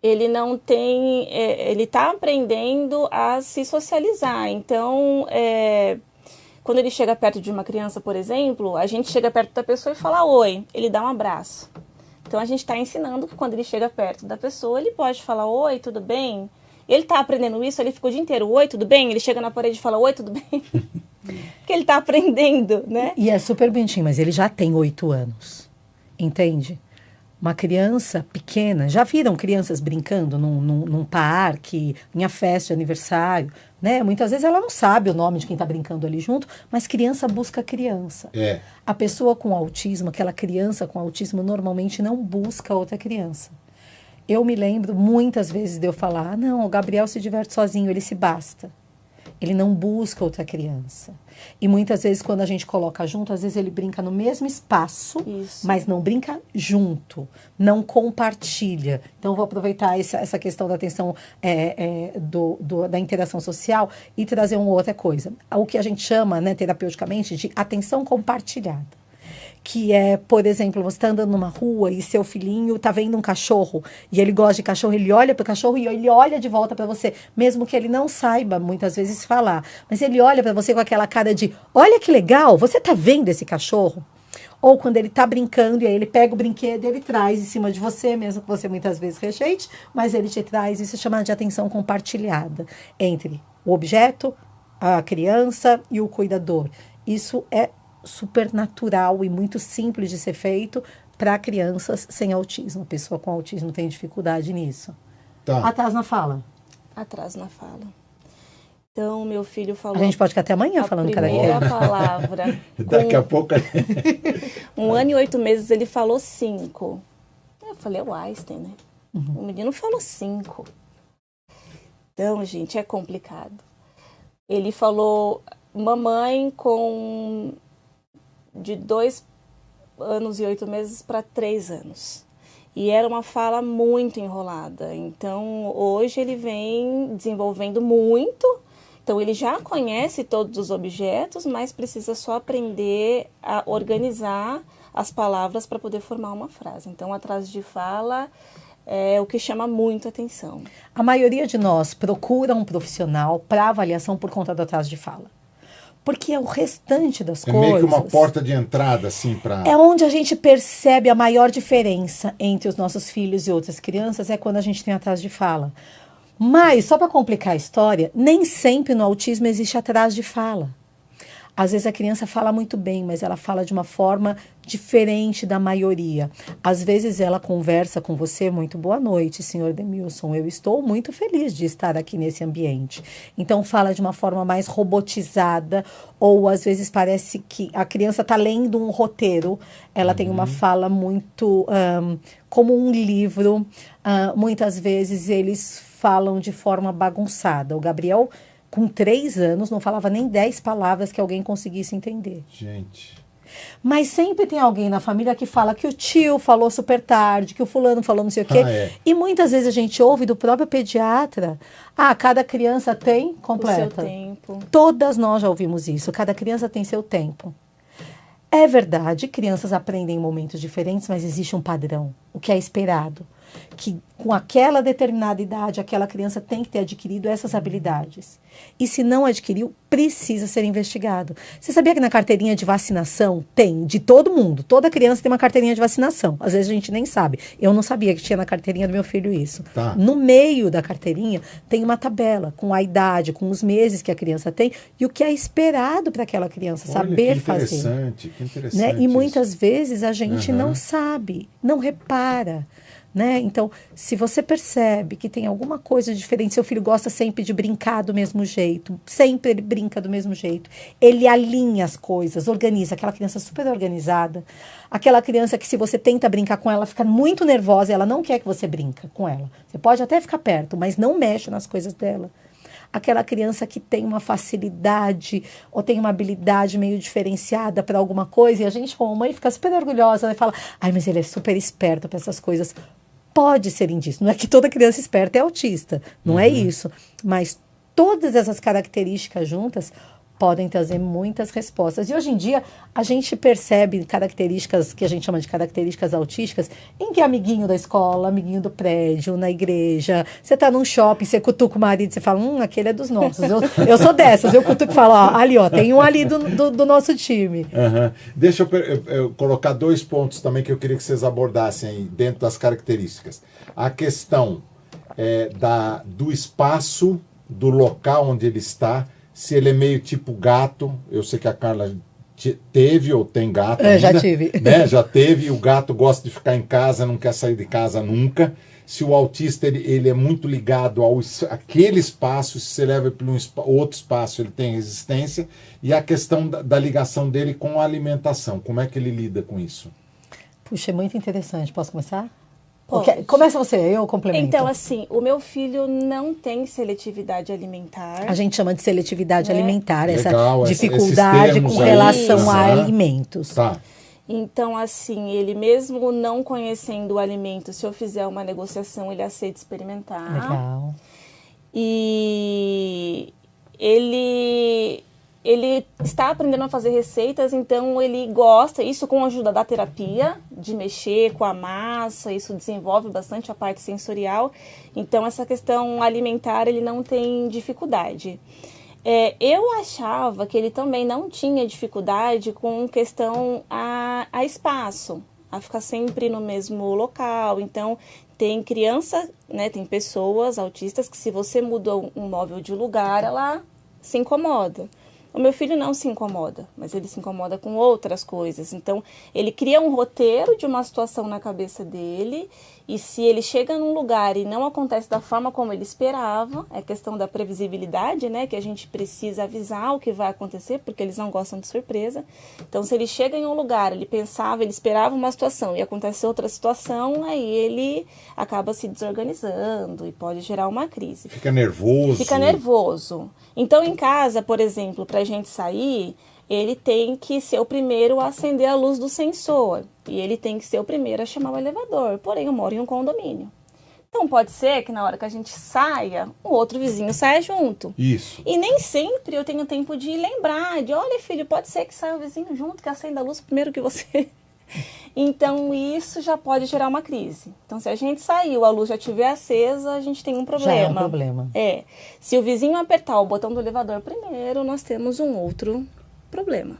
ele não tem, ele está aprendendo a se socializar. Então, quando ele chega perto de uma criança, por exemplo, a gente chega perto da pessoa e fala oi, ele dá um abraço. Então, a gente está ensinando que quando ele chega perto da pessoa, ele pode falar oi, tudo bem? Ele está aprendendo isso, ele fica o dia inteiro, oi, tudo bem? Ele chega na parede e fala oi, tudo bem? Porque ele está aprendendo, né? E é super bonitinho, mas ele já tem 8 anos, entende? Uma criança pequena, já viram crianças brincando num parque, em festa de aniversário, né? Muitas vezes ela não sabe o nome de quem está brincando ali junto, mas criança busca criança. A pessoa com autismo, aquela criança com autismo, normalmente não busca outra criança. Eu me lembro muitas vezes de eu falar, não, o Gabriel se diverte sozinho, ele se basta. Ele não busca outra criança. E muitas vezes, quando a gente coloca junto, às vezes ele brinca no mesmo espaço, mas não brinca junto, não compartilha. Então, eu vou aproveitar essa questão da atenção da interação social e trazer uma outra coisa. O que a gente chama, né, terapeuticamente, de atenção compartilhada. Que é, por exemplo, você está andando numa rua e seu filhinho está vendo um cachorro e ele gosta de cachorro, ele olha para o cachorro e ele olha de volta para você, mesmo que ele não saiba muitas vezes falar, mas ele olha para você com aquela cara de, olha que legal, você está vendo esse cachorro? Ou quando ele está brincando e aí ele pega o brinquedo e ele traz em cima de você, mesmo que você muitas vezes rejeite, mas ele te traz, isso é chamado de atenção compartilhada entre o objeto, a criança e o cuidador. Isso é super natural e muito simples de ser feito para crianças sem autismo. A pessoa com autismo tem dificuldade nisso. Tá. Atrás na fala. Atrás na fala. Então, meu filho falou... A gente pode ficar até amanhã falando caractere. A primeira palavra. Daqui a pouco... 1 ano e 8 meses ele falou 5. Eu falei, é o Einstein, né? O menino falou 5. Então, gente, é complicado. Ele falou mamãe com... de 2 anos e 8 meses para 3 anos. E era uma fala muito enrolada. Então, hoje ele vem desenvolvendo muito. Então, ele já conhece todos os objetos, mas precisa só aprender a organizar as palavras para poder formar uma frase. Então, atraso de fala é o que chama muito atenção. A maioria de nós procura um profissional para avaliação por conta do atraso de fala. Porque é o restante das coisas... É meio que uma porta de entrada, assim, para... É onde a gente percebe a maior diferença entre os nossos filhos e outras crianças, é quando a gente tem atraso de fala. Mas, só para complicar a história, nem sempre no autismo existe atraso de fala. Às vezes a criança fala muito bem, mas ela fala de uma forma diferente da maioria. Às vezes ela conversa com você, muito boa noite, senhor Demilson, eu estou muito feliz de estar aqui nesse ambiente. Então fala de uma forma mais robotizada, ou às vezes parece que a criança está lendo um roteiro, ela tem uma fala muito como um livro, muitas vezes eles falam de forma bagunçada. O Gabriel, com 3 anos, não falava nem 10 palavras que alguém conseguisse entender. Gente. Mas sempre tem alguém na família que fala que o tio falou super tarde, que o fulano falou não sei o quê. E muitas vezes a gente ouve do próprio pediatra, cada criança tem completa. O seu tempo. Todas nós já ouvimos isso, cada criança tem seu tempo. É verdade, crianças aprendem em momentos diferentes, mas existe um padrão, o que é esperado. Que com aquela determinada idade, aquela criança tem que ter adquirido essas habilidades. E se não adquiriu, precisa ser investigado. Você sabia que na carteirinha de vacinação tem de todo mundo? Toda criança tem uma carteirinha de vacinação. Às vezes a gente nem sabe. Eu não sabia que tinha na carteirinha do meu filho isso. Tá. No meio da carteirinha tem uma tabela com a idade, com os meses que a criança tem e o que é esperado para aquela criança saber fazer. Que interessante. Né? E muitas vezes a gente não sabe, não repara. Né? Então, se você percebe que tem alguma coisa diferente, seu filho gosta sempre de brincar do mesmo jeito, sempre ele brinca do mesmo jeito, ele alinha as coisas, organiza, aquela criança super organizada, aquela criança que se você tenta brincar com ela, fica muito nervosa e ela não quer que você brinque com ela. Você pode até ficar perto, mas não mexe nas coisas dela. Aquela criança que tem uma facilidade ou tem uma habilidade meio diferenciada para alguma coisa e a gente como mãe fica super orgulhosa, né? Fala, mas ele é super esperto para essas coisas. Pode ser indício, não é que toda criança esperta é autista, não é isso, mas todas essas características juntas podem trazer muitas respostas. E hoje em dia a gente percebe características que a gente chama de características autísticas em que é amiguinho da escola, amiguinho do prédio, na igreja, você tá num shopping, você cutuca o marido, você fala, aquele é dos nossos. Eu sou dessas, eu cutuco e falo, ali, tem um ali do nosso time. Deixa eu colocar 2 pontos também que eu queria que vocês abordassem aí dentro das características. A questão do espaço, do local onde ele está, se ele é meio tipo gato. Eu sei que a Carla teve ou tem gato ainda, já tive. Né? Já teve, e o gato gosta de ficar em casa, não quer sair de casa nunca. Se o autista ele é muito ligado àquele espaço, se você leva para outro espaço, ele tem resistência. E a questão da ligação dele com a alimentação, como é que ele lida com isso? Puxa, é muito interessante. Posso começar? Começa você, eu complemento. Então, assim, o meu filho não tem seletividade alimentar. A gente chama de seletividade alimentar, Legal, essa dificuldade com relação a alimentos. Tá. Então, assim, ele mesmo não conhecendo o alimento, se eu fizer uma negociação, ele aceita experimentar. Legal. E ele está aprendendo a fazer receitas, então ele gosta, isso com a ajuda da terapia, de mexer com a massa, isso desenvolve bastante a parte sensorial. Então, essa questão alimentar, ele não tem dificuldade. Eu achava que ele também não tinha dificuldade com questão a espaço, a ficar sempre no mesmo local. Então, tem criança, né, tem pessoas autistas que se você muda um móvel de lugar, ela se incomoda. O meu filho não se incomoda, mas ele se incomoda com outras coisas. Então, ele cria um roteiro de uma situação na cabeça dele, e se ele chega num lugar e não acontece da forma como ele esperava, é questão da previsibilidade, né? Que a gente precisa avisar o que vai acontecer, porque eles não gostam de surpresa. Então, se ele chega em um lugar, ele esperava uma situação e acontece outra situação, aí ele acaba se desorganizando e pode gerar uma crise. Fica nervoso. Fica nervoso. Então, em casa, por exemplo, para a gente sair, ele tem que ser o primeiro a acender a luz do sensor. E ele tem que ser o primeiro a chamar o elevador. Porém, eu moro em um condomínio. Então, pode ser que na hora que a gente saia, o outro vizinho saia junto. Isso. E nem sempre eu tenho tempo de lembrar, olha, filho, pode ser que saia o vizinho junto, que acenda a luz primeiro que você. Então, isso já pode gerar uma crise. Então, se a gente saiu, a luz já estiver acesa, a gente tem um problema. Já é um problema. Se o vizinho apertar o botão do elevador primeiro, nós temos um outro problema.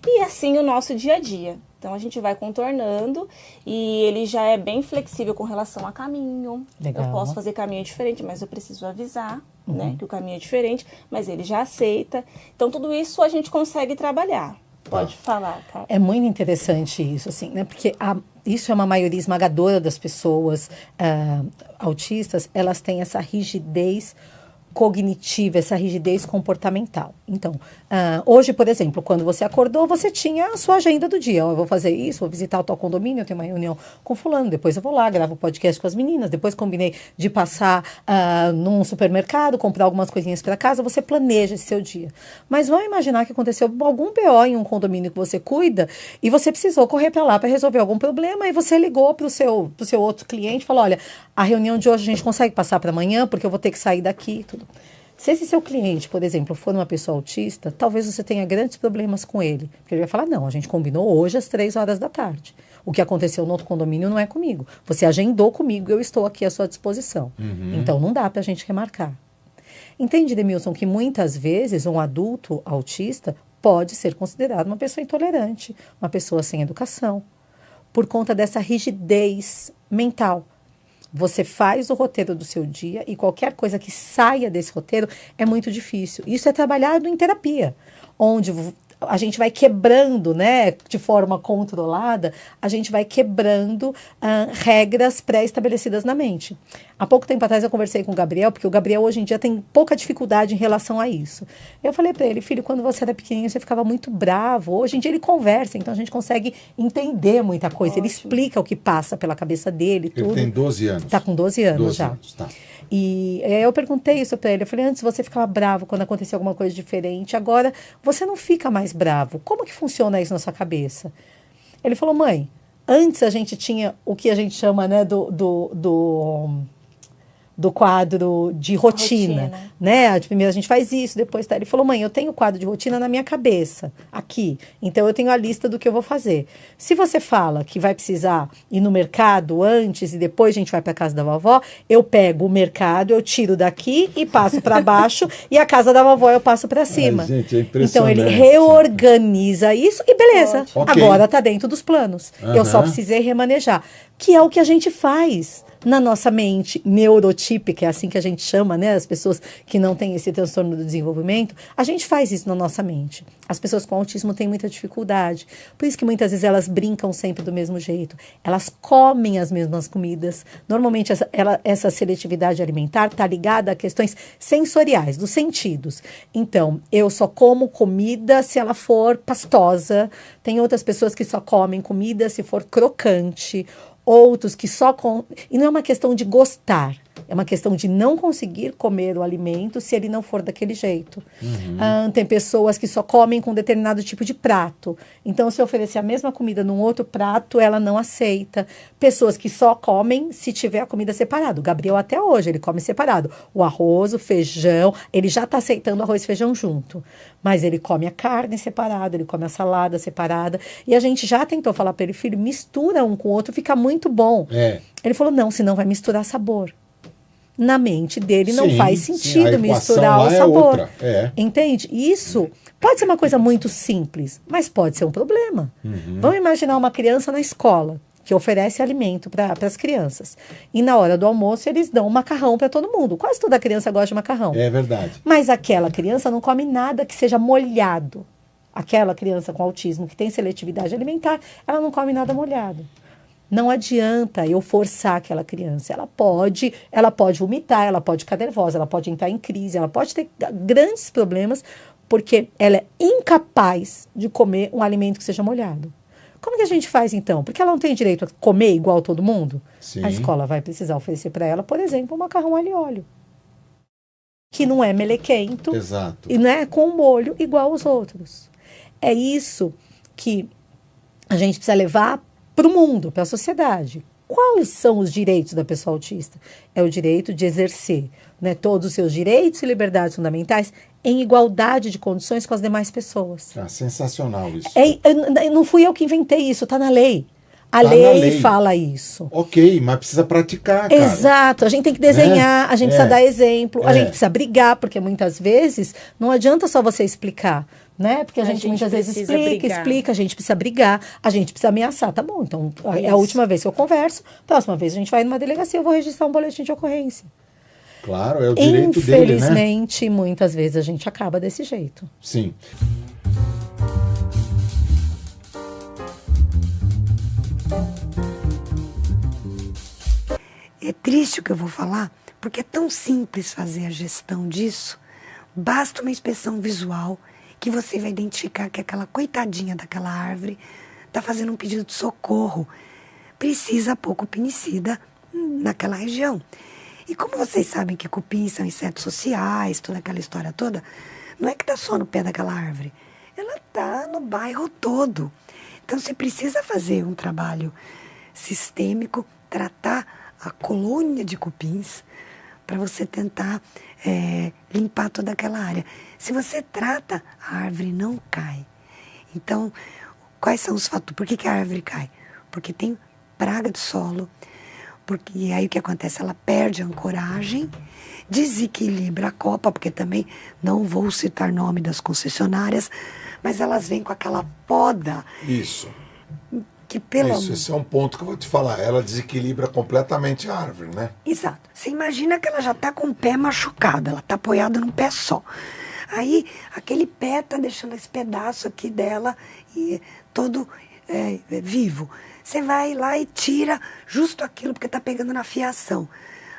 E assim o nosso dia a dia. Então, a gente vai contornando e ele já é bem flexível com relação a caminho. Legal. Eu posso fazer caminho diferente, mas eu preciso avisar, né, que o caminho é diferente, mas ele já aceita. Então, tudo isso a gente consegue trabalhar. Pode falar, cara. É muito interessante isso, assim, né? Porque isso é uma maioria esmagadora das pessoas autistas, elas têm essa rigidez cognitiva, essa rigidez comportamental. Então, hoje, por exemplo, quando você acordou, você tinha a sua agenda do dia. Eu vou fazer isso, vou visitar o tal condomínio, eu tenho uma reunião com fulano, depois eu vou lá, gravo podcast com as meninas, depois combinei de passar num supermercado, comprar algumas coisinhas para casa, você planeja esse seu dia. Mas vamos imaginar que aconteceu algum BO em um condomínio que você cuida e você precisou correr para lá para resolver algum problema e você ligou para o seu outro cliente e falou, olha, a reunião de hoje a gente consegue passar para amanhã porque eu vou ter que sair daqui e tudo. Se esse seu cliente, por exemplo, for uma pessoa autista, talvez você tenha grandes problemas com ele. Porque ele vai falar, não, a gente combinou hoje às 15h. O que aconteceu no outro condomínio não é comigo. Você agendou comigo, eu estou aqui à sua disposição. Então, não dá para a gente remarcar. Entende, Demilson, que muitas vezes um adulto autista pode ser considerado uma pessoa intolerante, uma pessoa sem educação, por conta dessa rigidez mental. Você faz o roteiro do seu dia e qualquer coisa que saia desse roteiro é muito difícil. Isso é trabalhado em terapia, onde a gente vai quebrando, né, de forma controlada, a gente vai quebrando regras pré-estabelecidas na mente. Há pouco tempo atrás eu conversei com o Gabriel, porque o Gabriel hoje em dia tem pouca dificuldade em relação a isso. Eu falei para ele, filho, quando você era pequenininho você ficava muito bravo. Hoje em dia ele conversa, então a gente consegue entender muita coisa. Ótimo. Ele explica o que passa pela cabeça dele. Ele tudo. tem 12 anos. Está com 12 anos 12 já. Anos, tá. E eu perguntei isso para ele, eu falei, antes você ficava bravo quando acontecia alguma coisa diferente, agora você não fica mais bravo. Como que funciona isso na sua cabeça? Ele falou, mãe, antes a gente tinha o que a gente chama, né, do quadro de rotina, né? Primeiro a gente faz isso, depois tá. Ele falou, mãe, eu tenho o quadro de rotina na minha cabeça, aqui. Então eu tenho a lista do que eu vou fazer. Se você fala que vai precisar ir no mercado antes e depois a gente vai para casa da vovó, eu pego o mercado, eu tiro daqui e passo para baixo e a casa da vovó eu passo para cima. Ai, gente, é então ele reorganiza isso e beleza. Okay. Agora tá dentro dos planos. Eu só precisei remanejar, que é o que a gente faz na nossa mente neurotípica, é assim que a gente chama, né? As pessoas que não têm esse transtorno do desenvolvimento, a gente faz isso na nossa mente. As pessoas com autismo têm muita dificuldade. Por isso que muitas vezes elas brincam sempre do mesmo jeito. Elas comem as mesmas comidas. Normalmente essa seletividade alimentar está ligada a questões sensoriais, dos sentidos. Então, eu só como comida se ela for pastosa. Tem outras pessoas que só comem comida se for crocante. outros que só... E não é uma questão de gostar, é uma questão de não conseguir comer o alimento se ele não for daquele jeito. Tem pessoas que só comem com determinado tipo de prato. Então, se eu oferecer a mesma comida num outro prato, ela não aceita. Pessoas que só comem se tiver a comida separada. O Gabriel até hoje, ele come separado. O arroz, o feijão, ele já está aceitando arroz e feijão junto. Mas ele come a carne separada, ele come a salada separada. E a gente já tentou falar para ele, filho, mistura um com o outro, fica muito bom. Ele falou, não, senão vai misturar sabor. Na mente dele não faz sentido misturar o sabor. Entende? Isso pode ser uma coisa muito simples, mas pode ser um problema. Vamos imaginar uma criança na escola que oferece alimento para as crianças. E na hora do almoço eles dão macarrão para todo mundo. Quase toda criança gosta de macarrão. É verdade. Mas aquela criança não come nada que seja molhado. Aquela criança com autismo que tem seletividade alimentar, ela não come nada molhado. Não adianta eu forçar aquela criança. Ela pode vomitar, ela pode ficar nervosa, ela pode entrar em crise, ela pode ter grandes problemas porque ela é incapaz de comer um alimento que seja molhado. Como que a gente faz então? Porque ela não tem direito a comer igual todo mundo? Sim. A escola vai precisar oferecer para ela, por exemplo, um macarrão alho e óleo. Que não é melequento. Exato. E não é com molho igual aos outros. É isso que a gente precisa levar para o mundo, para a sociedade. Quais são os direitos da pessoa autista? É o direito de exercer, né, todos os seus direitos e liberdades fundamentais em igualdade de condições com as demais pessoas. Sensacional isso. Não fui eu que inventei isso, está na lei. A lei fala isso. Ok, mas precisa praticar, cara. Exato, a gente tem que desenhar, a gente precisa dar exemplo, a gente precisa brigar, porque muitas vezes não adianta só você explicar, né? Porque a gente muitas vezes explica, a gente precisa brigar, a gente precisa ameaçar. Tá bom, então é a última vez que eu converso, próxima vez a gente vai numa delegacia, eu vou registrar um boletim de ocorrência. Claro, é o direito dele, né? Infelizmente, muitas vezes a gente acaba desse jeito. Sim. É triste o que eu vou falar, porque é tão simples fazer a gestão disso. Basta uma inspeção visual que você vai identificar que aquela coitadinha daquela árvore está fazendo um pedido de socorro. Precisa pôr cupimicida naquela região. E como vocês sabem que cupins são insetos sociais, toda aquela história toda, não é que está só no pé daquela árvore. Ela está no bairro todo. Então você precisa fazer um trabalho sistêmico, tratar a colônia de cupins para você tentar limpar toda aquela área. Se você trata, a árvore não cai. Então, quais são os fatores? Por que a árvore cai? Porque tem praga de solo, porque aí o que acontece? Ela perde a ancoragem, desequilibra a copa, porque também não vou citar nome das concessionárias, mas elas vêm com aquela poda. Isso. Esse é um ponto que eu vou te falar. Ela desequilibra completamente a árvore, né? Exato. Você imagina que ela já está com o pé machucado, ela está apoiada num pé só. Aí, aquele pé está deixando esse pedaço aqui dela e todo vivo. Você vai lá e tira justo aquilo, porque está pegando na fiação.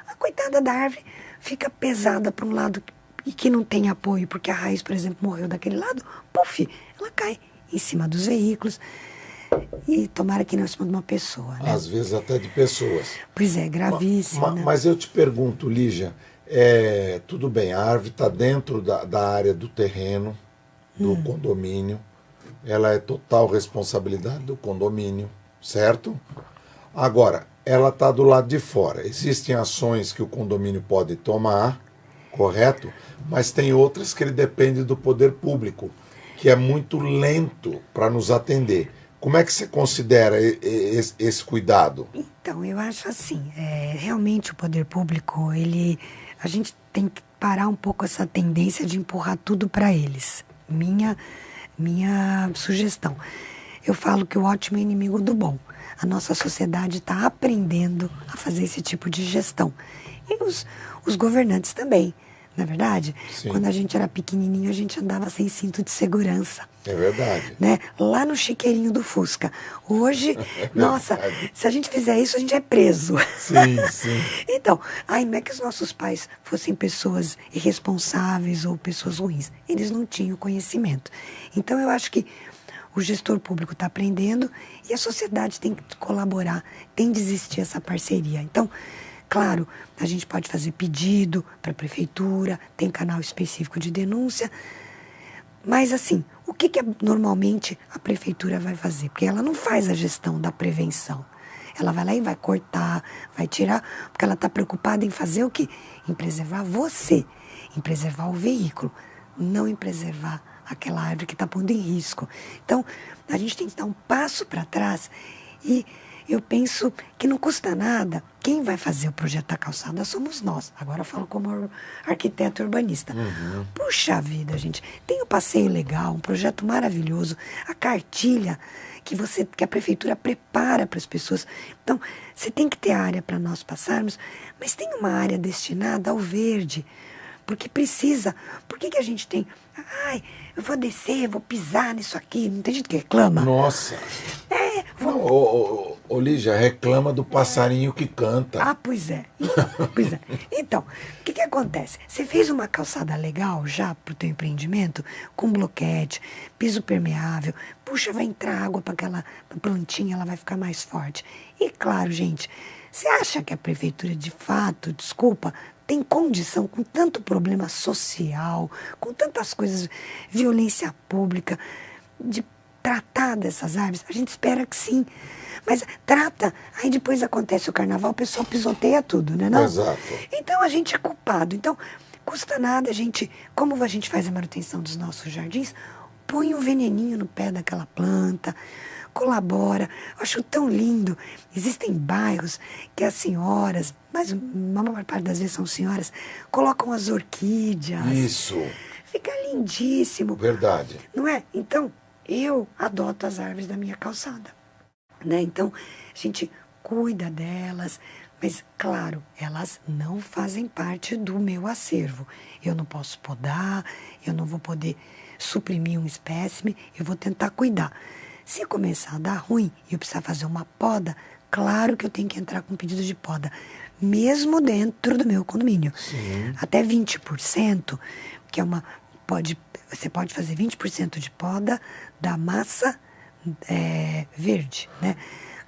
A coitada da árvore fica pesada para um lado e que não tem apoio, porque a raiz, por exemplo, morreu daquele lado, puf, ela cai em cima dos veículos. E tomara que não é em cima de uma pessoa, né? Às vezes até de pessoas. Pois é, gravíssimo. Né? Mas eu te pergunto, Lígia, tudo bem, a árvore está dentro da área do terreno, do condomínio, ela é total responsabilidade do condomínio, certo? Agora, ela está do lado de fora. Existem ações que o condomínio pode tomar, correto? Mas tem outras que ele depende do poder público, que é muito lento para nos atender. Como é que você considera esse cuidado? Então, eu acho assim, realmente o poder público, a gente tem que parar um pouco essa tendência de empurrar tudo para eles. Minha sugestão. Eu falo que o ótimo é inimigo do bom. A nossa sociedade está aprendendo a fazer esse tipo de gestão. E os governantes também. Não é verdade? Sim. Quando a gente era pequenininho, a gente andava sem cinto de segurança. É verdade. Né? Lá no chiqueirinho do Fusca. Hoje, nossa, se a gente fizer isso, a gente é preso. Sim, sim. Então, não é que os nossos pais fossem pessoas irresponsáveis ou pessoas ruins. Eles não tinham conhecimento. Então, eu acho que o gestor público está aprendendo e a sociedade tem que colaborar, tem de existir essa parceria. Então, claro, a gente pode fazer pedido para a prefeitura, tem canal específico de denúncia, mas assim, o que normalmente a prefeitura vai fazer? Porque ela não faz a gestão da prevenção. Ela vai lá e vai cortar, vai tirar, porque ela está preocupada em fazer o quê? Em preservar você, em preservar o veículo, não em preservar aquela árvore que está pondo em risco. Então, a gente tem que dar um passo para trás e eu penso que não custa nada. Quem vai fazer o projeto da calçada somos nós. Agora eu falo como arquiteto urbanista. Puxa vida, gente. Tem o passeio legal, um projeto maravilhoso, a cartilha que a prefeitura prepara para as pessoas. Então, você tem que ter área para nós passarmos, mas tem uma área destinada ao verde. Porque precisa. Por que a gente tem... Ai, eu vou descer, vou pisar nisso aqui. Não tem gente que reclama? Nossa. Ô, Lígia, reclama do passarinho que canta. Ah, pois é. Então, o que acontece? Você fez uma calçada legal já para o teu empreendimento, com bloquete, piso permeável. Puxa, vai entrar água para aquela plantinha, ela vai ficar mais forte. E claro, gente, você acha que a prefeitura, de fato, desculpa, tem condição, com tanto problema social, com tantas coisas, violência pública, de tratar dessas árvores? A gente espera que sim. Mas trata, aí depois acontece o carnaval, o pessoal pisoteia tudo, né? Não? Exato. Então a gente é culpado. Então, custa nada a gente, como a gente faz a manutenção dos nossos jardins, põe um veneninho no pé daquela planta, colabora. Eu acho tão lindo. Existem bairros que as senhoras, mas a maior parte das vezes são senhoras, colocam as orquídeas. Isso. Fica lindíssimo. Verdade. Não é? Então, eu adoto as árvores da minha calçada. Né? Então, a gente cuida delas, mas, claro, elas não fazem parte do meu acervo. Eu não posso podar, eu não vou poder suprimir um espécime, eu vou tentar cuidar. Se começar a dar ruim e eu precisar fazer uma poda, claro que eu tenho que entrar com pedido de poda, mesmo dentro do meu condomínio. Sim. Até 20%, que é você pode fazer 20% de poda da massa verde, né?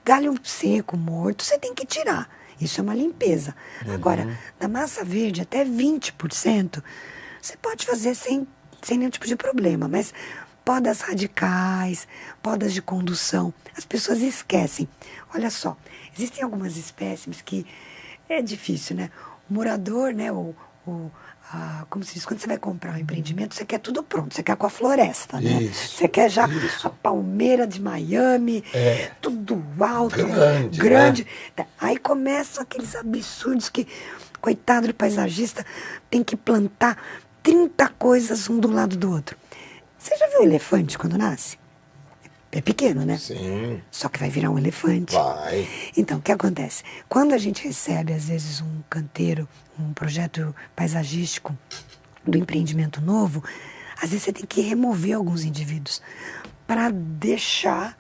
Galho seco, morto, você tem que tirar. Isso é uma limpeza. Agora, da massa verde, até 20%, você pode fazer sem nenhum tipo de problema. Mas podas radicais, podas de condução, as pessoas esquecem. Olha só, existem algumas espécies que é difícil, né? O morador, né? Como se diz, quando você vai comprar um empreendimento, você quer tudo pronto, você quer com a floresta, né? Isso, você quer já isso. a palmeira de Miami, tudo alto, grande. Né? Aí começam aqueles absurdos que, coitado do paisagista, tem que plantar 30 coisas um do lado do outro. Você já viu o elefante quando nasce? É pequeno, né? Sim. Só que vai virar um elefante. Vai. Então, o que acontece? Quando a gente recebe, às vezes, um canteiro, um projeto paisagístico do empreendimento novo, às vezes você tem que remover alguns indivíduos para deixar,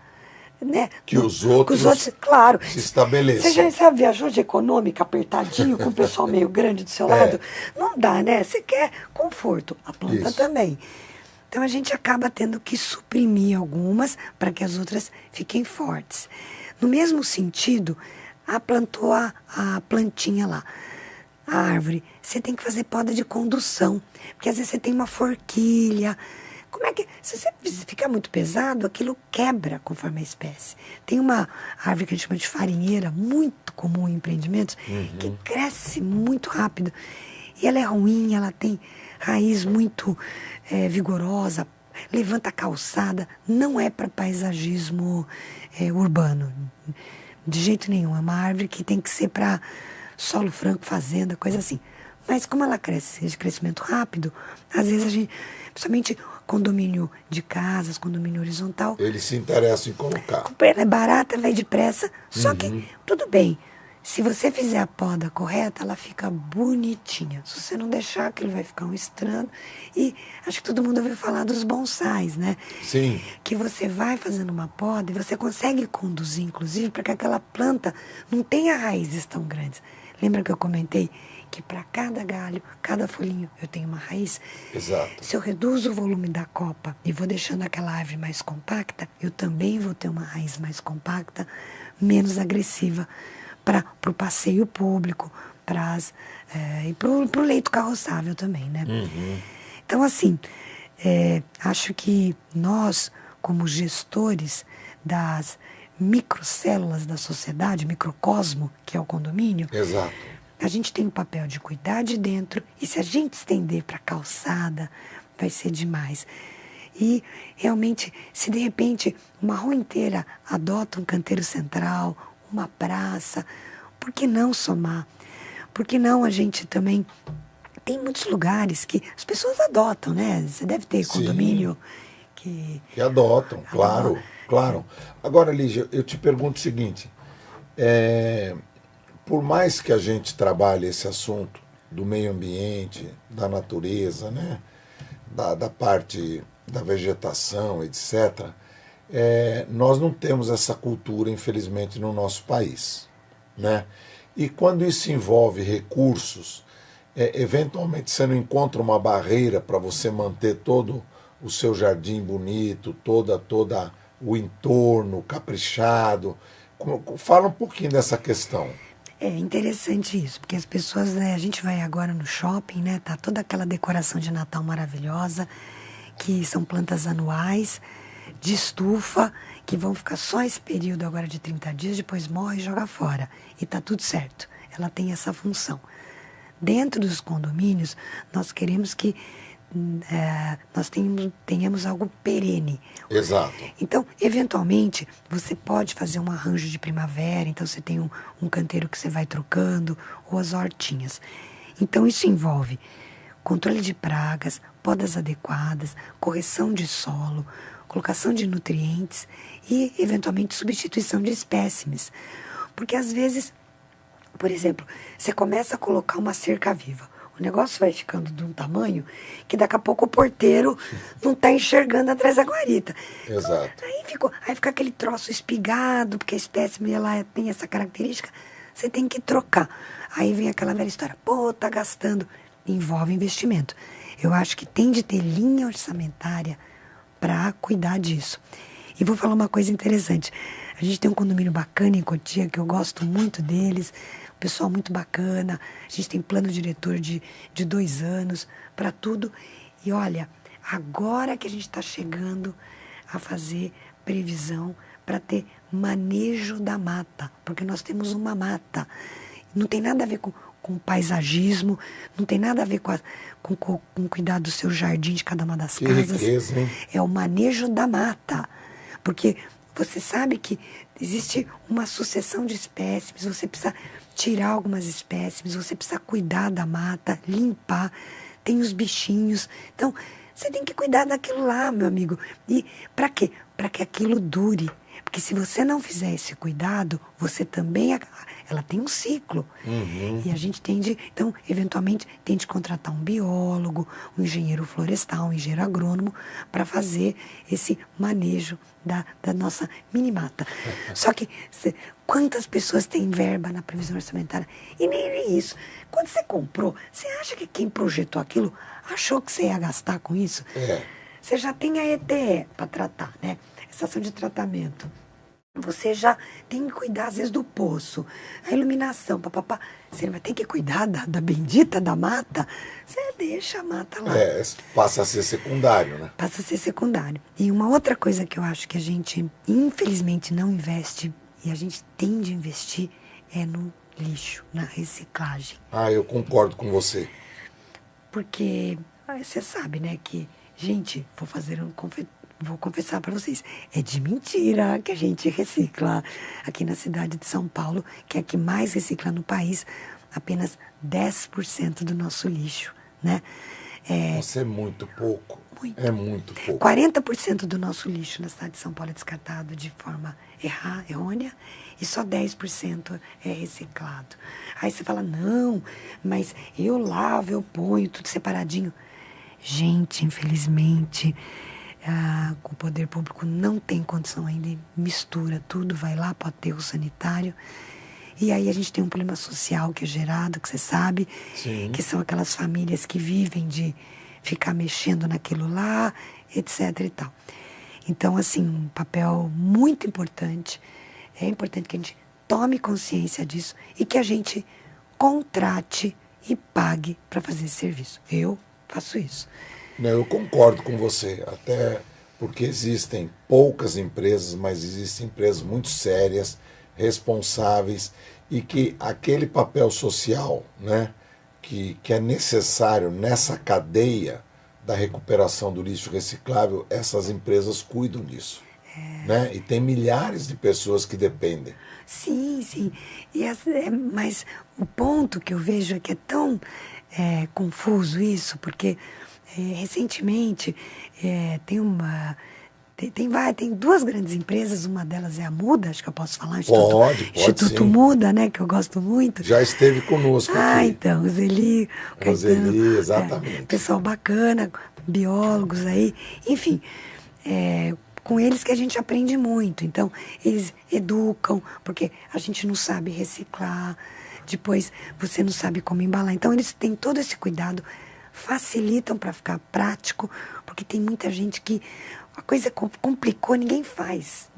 né? Que os outros claro, se estabeleçam. Você já viajou de econômica, apertadinho, com o pessoal meio grande do seu lado? Não dá, né? Você quer conforto. A planta também. Então, a gente acaba tendo que suprimir algumas para que as outras fiquem fortes. No mesmo sentido, plantou a plantinha lá, a árvore. Você tem que fazer poda de condução, porque às vezes você tem uma forquilha. Como é que... Se você ficar muito pesado, aquilo quebra conforme a espécie. Tem uma árvore que a gente chama de farinheira, muito comum em empreendimentos, que cresce muito rápido. E ela é ruim, ela tem raiz muito vigorosa, levanta a calçada, não é para paisagismo urbano, de jeito nenhum. É uma árvore que tem que ser para solo franco, fazenda, coisa assim. Mas como ela cresce de crescimento rápido, às vezes a gente, principalmente condomínio de casas, condomínio horizontal... Eles se interessam em colocar. Ela é barata, vai depressa, só que tudo bem. Se você fizer a poda correta, ela fica bonitinha. Se você não deixar, aquilo vai ficar um estranho. E acho que todo mundo ouviu falar dos bonsais, né? Sim. Que você vai fazendo uma poda e você consegue conduzir, inclusive, para que aquela planta não tenha raízes tão grandes. Lembra que eu comentei que para cada galho, cada folhinho, eu tenho uma raiz. Exato. Se eu reduzo o volume da copa e vou deixando aquela árvore mais compacta, eu também vou ter uma raiz mais compacta, menos agressiva para o passeio público, e para o leito carroçável também, né? Então, assim, acho que nós, como gestores das microcélulas da sociedade, microcosmo, que é o condomínio, Exato. a gente tem o papel de cuidar de dentro, e se a gente estender para a calçada, vai ser demais. E realmente, se de repente uma rua inteira adota um canteiro central, uma praça, por que não somar? Por que não a gente também... Tem muitos lugares que as pessoas adotam, né? Você deve ter condomínio que adotam, claro. Agora, Lígia, eu te pergunto o seguinte, por mais que a gente trabalhe esse assunto do meio ambiente, da natureza, né? Da parte da vegetação, etc., nós não temos essa cultura, infelizmente, no nosso país, né? E quando isso envolve recursos, eventualmente você não encontra uma barreira para você manter todo o seu jardim bonito, toda o entorno caprichado. Fala um pouquinho dessa questão. É interessante isso, porque as pessoas, a gente vai agora no shopping, né? Tá toda aquela decoração de Natal maravilhosa, que são plantas anuais, de estufa, que vão ficar só esse período agora de 30 dias, depois morre e joga fora. E tá tudo certo. Ela tem essa função. Dentro dos condomínios, nós queremos que nós tenhamos algo perene. Exato. Então, eventualmente, você pode fazer um arranjo de primavera, então você tem um canteiro que você vai trocando, ou as hortinhas. Então, isso envolve controle de pragas, podas adequadas, correção de solo, colocação de nutrientes e, eventualmente, substituição de espécimes. Porque, às vezes, por exemplo, você começa a colocar uma cerca viva. O negócio vai ficando de um tamanho que daqui a pouco o porteiro não está enxergando atrás da guarita. Exato. Então, aí fica aquele troço espigado, porque a espécime ela tem essa característica, você tem que trocar. Aí vem aquela velha história, tá gastando. Envolve investimento. Eu acho que tem de ter linha orçamentária para cuidar disso. E vou falar uma coisa interessante. A gente tem um condomínio bacana em Cotia, que eu gosto muito deles, pessoal muito bacana, a gente tem plano diretor de 2 anos para tudo. E olha, agora que a gente está chegando a fazer previsão para ter manejo da mata, porque nós temos uma mata. Não tem nada a ver com paisagismo, não tem nada a ver com cuidar do seu jardim de cada uma das casas. Riqueza, hein? É o manejo da mata, porque você sabe que existe uma sucessão de espécimes, você precisa tirar algumas espécimes, você precisa cuidar da mata, limpar, tem os bichinhos. Então, você tem que cuidar daquilo lá, meu amigo. E para quê? Para que aquilo dure. Porque se você não fizer esse cuidado, você também... Ela tem um ciclo. E a gente então, eventualmente, tem de contratar um biólogo, um engenheiro florestal, um engenheiro agrônomo, para fazer esse manejo da nossa minimata. Só que quantas pessoas têm verba na previsão orçamentária? E nem isso. Quando você comprou, você acha que quem projetou aquilo achou que você ia gastar com isso? Você já tem a ETE para tratar, né? Estação de tratamento. Você já tem que cuidar, às vezes, do poço, a iluminação, papapá. Você vai ter que cuidar da bendita da mata. Você deixa a mata lá. Passa a ser secundário, né? Passa a ser secundário. E uma outra coisa que eu acho que a gente, infelizmente, não investe, e a gente tem de investir, é no lixo, na reciclagem. Eu concordo com você. Porque você sabe, né, que, gente, vou confessar para vocês, é de mentira que a gente recicla aqui na cidade de São Paulo, que é a que mais recicla no país, apenas 10% do nosso lixo, né? Isso é muito pouco. É muito pouco. 40% do nosso lixo na cidade de São Paulo é descartado de forma errônea e só 10% é reciclado. Aí você fala, não, mas eu lavo, eu ponho tudo separadinho. Gente, infelizmente... o poder público não tem condição ainda, mistura tudo, vai lá para o aterro sanitário E aí a gente tem um problema social que é gerado, que você sabe, Sim. que são aquelas famílias que vivem de ficar mexendo naquilo lá, etc e tal. Então, assim, um papel muito importante. É importante que a gente tome consciência disso e que a gente contrate e pague para fazer esse serviço. Eu faço isso. Eu concordo com você, até porque existem poucas empresas, mas existem empresas muito sérias, responsáveis, e que aquele papel social, né, que é necessário nessa cadeia da recuperação do lixo reciclável, essas empresas cuidam disso. Né? E tem milhares de pessoas que dependem. Sim, sim. Mas o ponto que eu vejo é que é tão confuso isso, porque recentemente tem duas grandes empresas, uma delas é a Muda, acho que eu posso falar, Instituto sim. Muda, né, que eu gosto muito. Já esteve conosco aqui. Então, Roseli, Roseli, exatamente. Pessoal bacana, biólogos aí, enfim, com eles que a gente aprende muito. Então, eles educam, porque a gente não sabe reciclar, depois você não sabe como embalar. Então, eles têm todo esse cuidado, facilitam para ficar prático, porque tem muita gente que a coisa complicou, ninguém faz.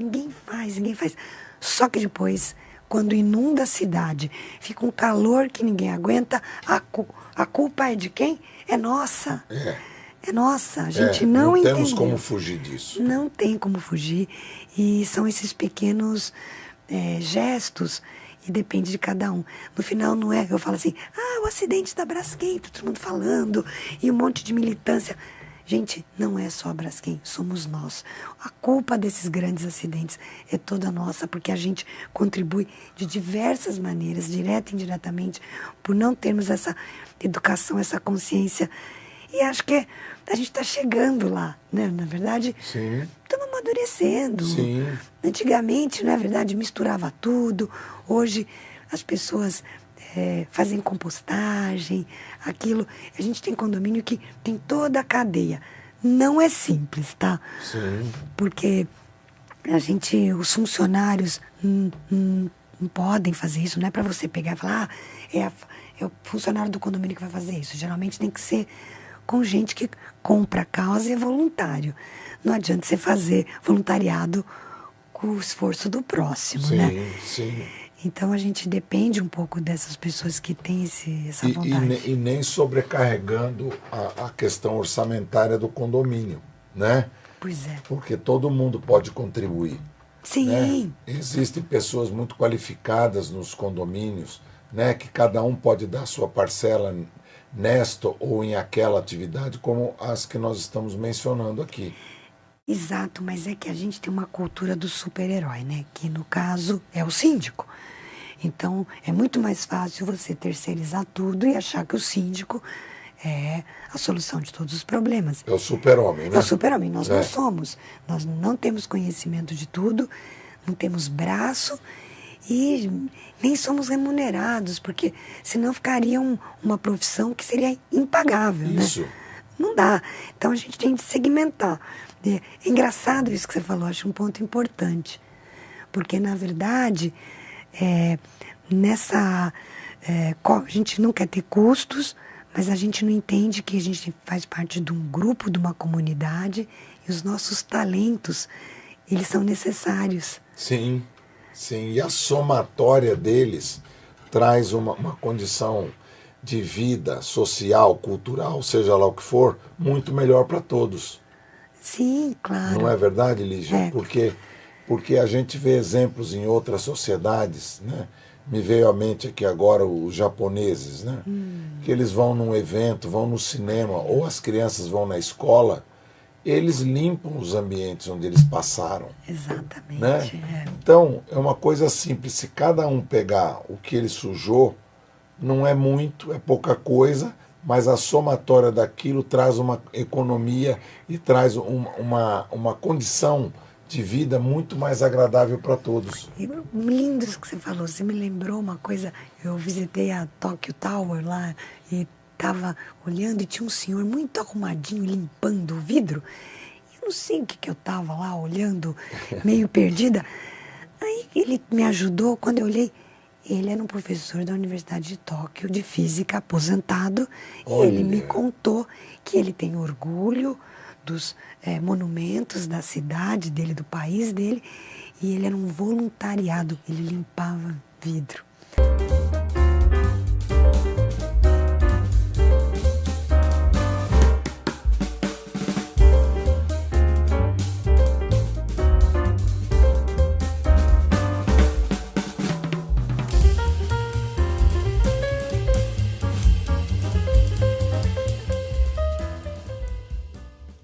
Só que depois, quando inunda a cidade, fica um calor que ninguém aguenta, a culpa é de quem? É nossa. É nossa, a gente não entendeu. Não temos como fugir disso. Não tem como fugir. E são esses pequenos gestos, e depende de cada um. No final não é, eu falo assim, o acidente da Braskem, todo mundo falando, e um monte de militância. Gente, não é só a Braskem, somos nós. A culpa desses grandes acidentes é toda nossa, porque a gente contribui de diversas maneiras, direta e indiretamente, por não termos essa educação, essa consciência. E acho que a gente está chegando lá, né? Na verdade, estamos amadurecendo. Sim. Antigamente, na verdade, misturava tudo. Hoje, as pessoas fazem compostagem, aquilo. A gente tem condomínio que tem toda a cadeia. Não é simples, tá? Sim. Porque os funcionários não podem fazer isso. Não é para você pegar e falar, é o funcionário do condomínio que vai fazer isso. Geralmente tem que ser com gente que compra a causa e é voluntário. Não adianta você fazer voluntariado com o esforço do próximo, né? Sim. Então a gente depende um pouco dessas pessoas que têm essa vontade. E nem sobrecarregando a questão orçamentária do condomínio, né? Pois é. Porque todo mundo pode contribuir. Sim. Né? Existem pessoas muito qualificadas nos condomínios, né? Que cada um pode dar sua parcela nesta ou em aquela atividade, como as que nós estamos mencionando aqui. Exato, mas é que a gente tem uma cultura do super-herói, né? Que no caso é o síndico. Então é muito mais fácil você terceirizar tudo e achar que o síndico é a solução de todos os problemas. É o super-homem, né? É o super-homem, nós não somos. Nós não temos conhecimento de tudo, não temos braço e nem somos remunerados, porque senão ficaria uma profissão que seria impagável, Isso. Né? Não dá. Então a gente tem que segmentar. É engraçado isso que você falou, acho um ponto importante. Porque, na verdade, a gente não quer ter custos, mas a gente não entende que a gente faz parte de um grupo, de uma comunidade, e os nossos talentos, eles são necessários. Sim. E a somatória deles traz uma condição de vida social, cultural, seja lá o que for, muito melhor para todos. Sim, claro. Não é verdade, Lígia? Porque a gente vê exemplos em outras sociedades, né? Me veio à mente aqui agora os japoneses, né? Que eles vão num evento, vão no cinema, ou as crianças vão na escola, eles limpam os ambientes onde eles passaram. Exatamente. Né? Então, é uma coisa simples. Se cada um pegar o que ele sujou, não é muito, é pouca coisa, mas a somatória daquilo traz uma economia e traz uma condição de vida muito mais agradável para todos. Lindo isso que você falou. Você me lembrou uma coisa. Eu visitei a Tokyo Tower lá e estava olhando e tinha um senhor muito arrumadinho limpando o vidro. Eu não sei o que eu estava lá olhando, meio perdida. Aí ele me ajudou. Quando eu olhei, Ele era um professor da Universidade de Tóquio de física, aposentado. Olha. E ele me contou que ele tem orgulho dos monumentos da cidade dele, do país dele. E ele era um voluntariado, ele limpava vidro.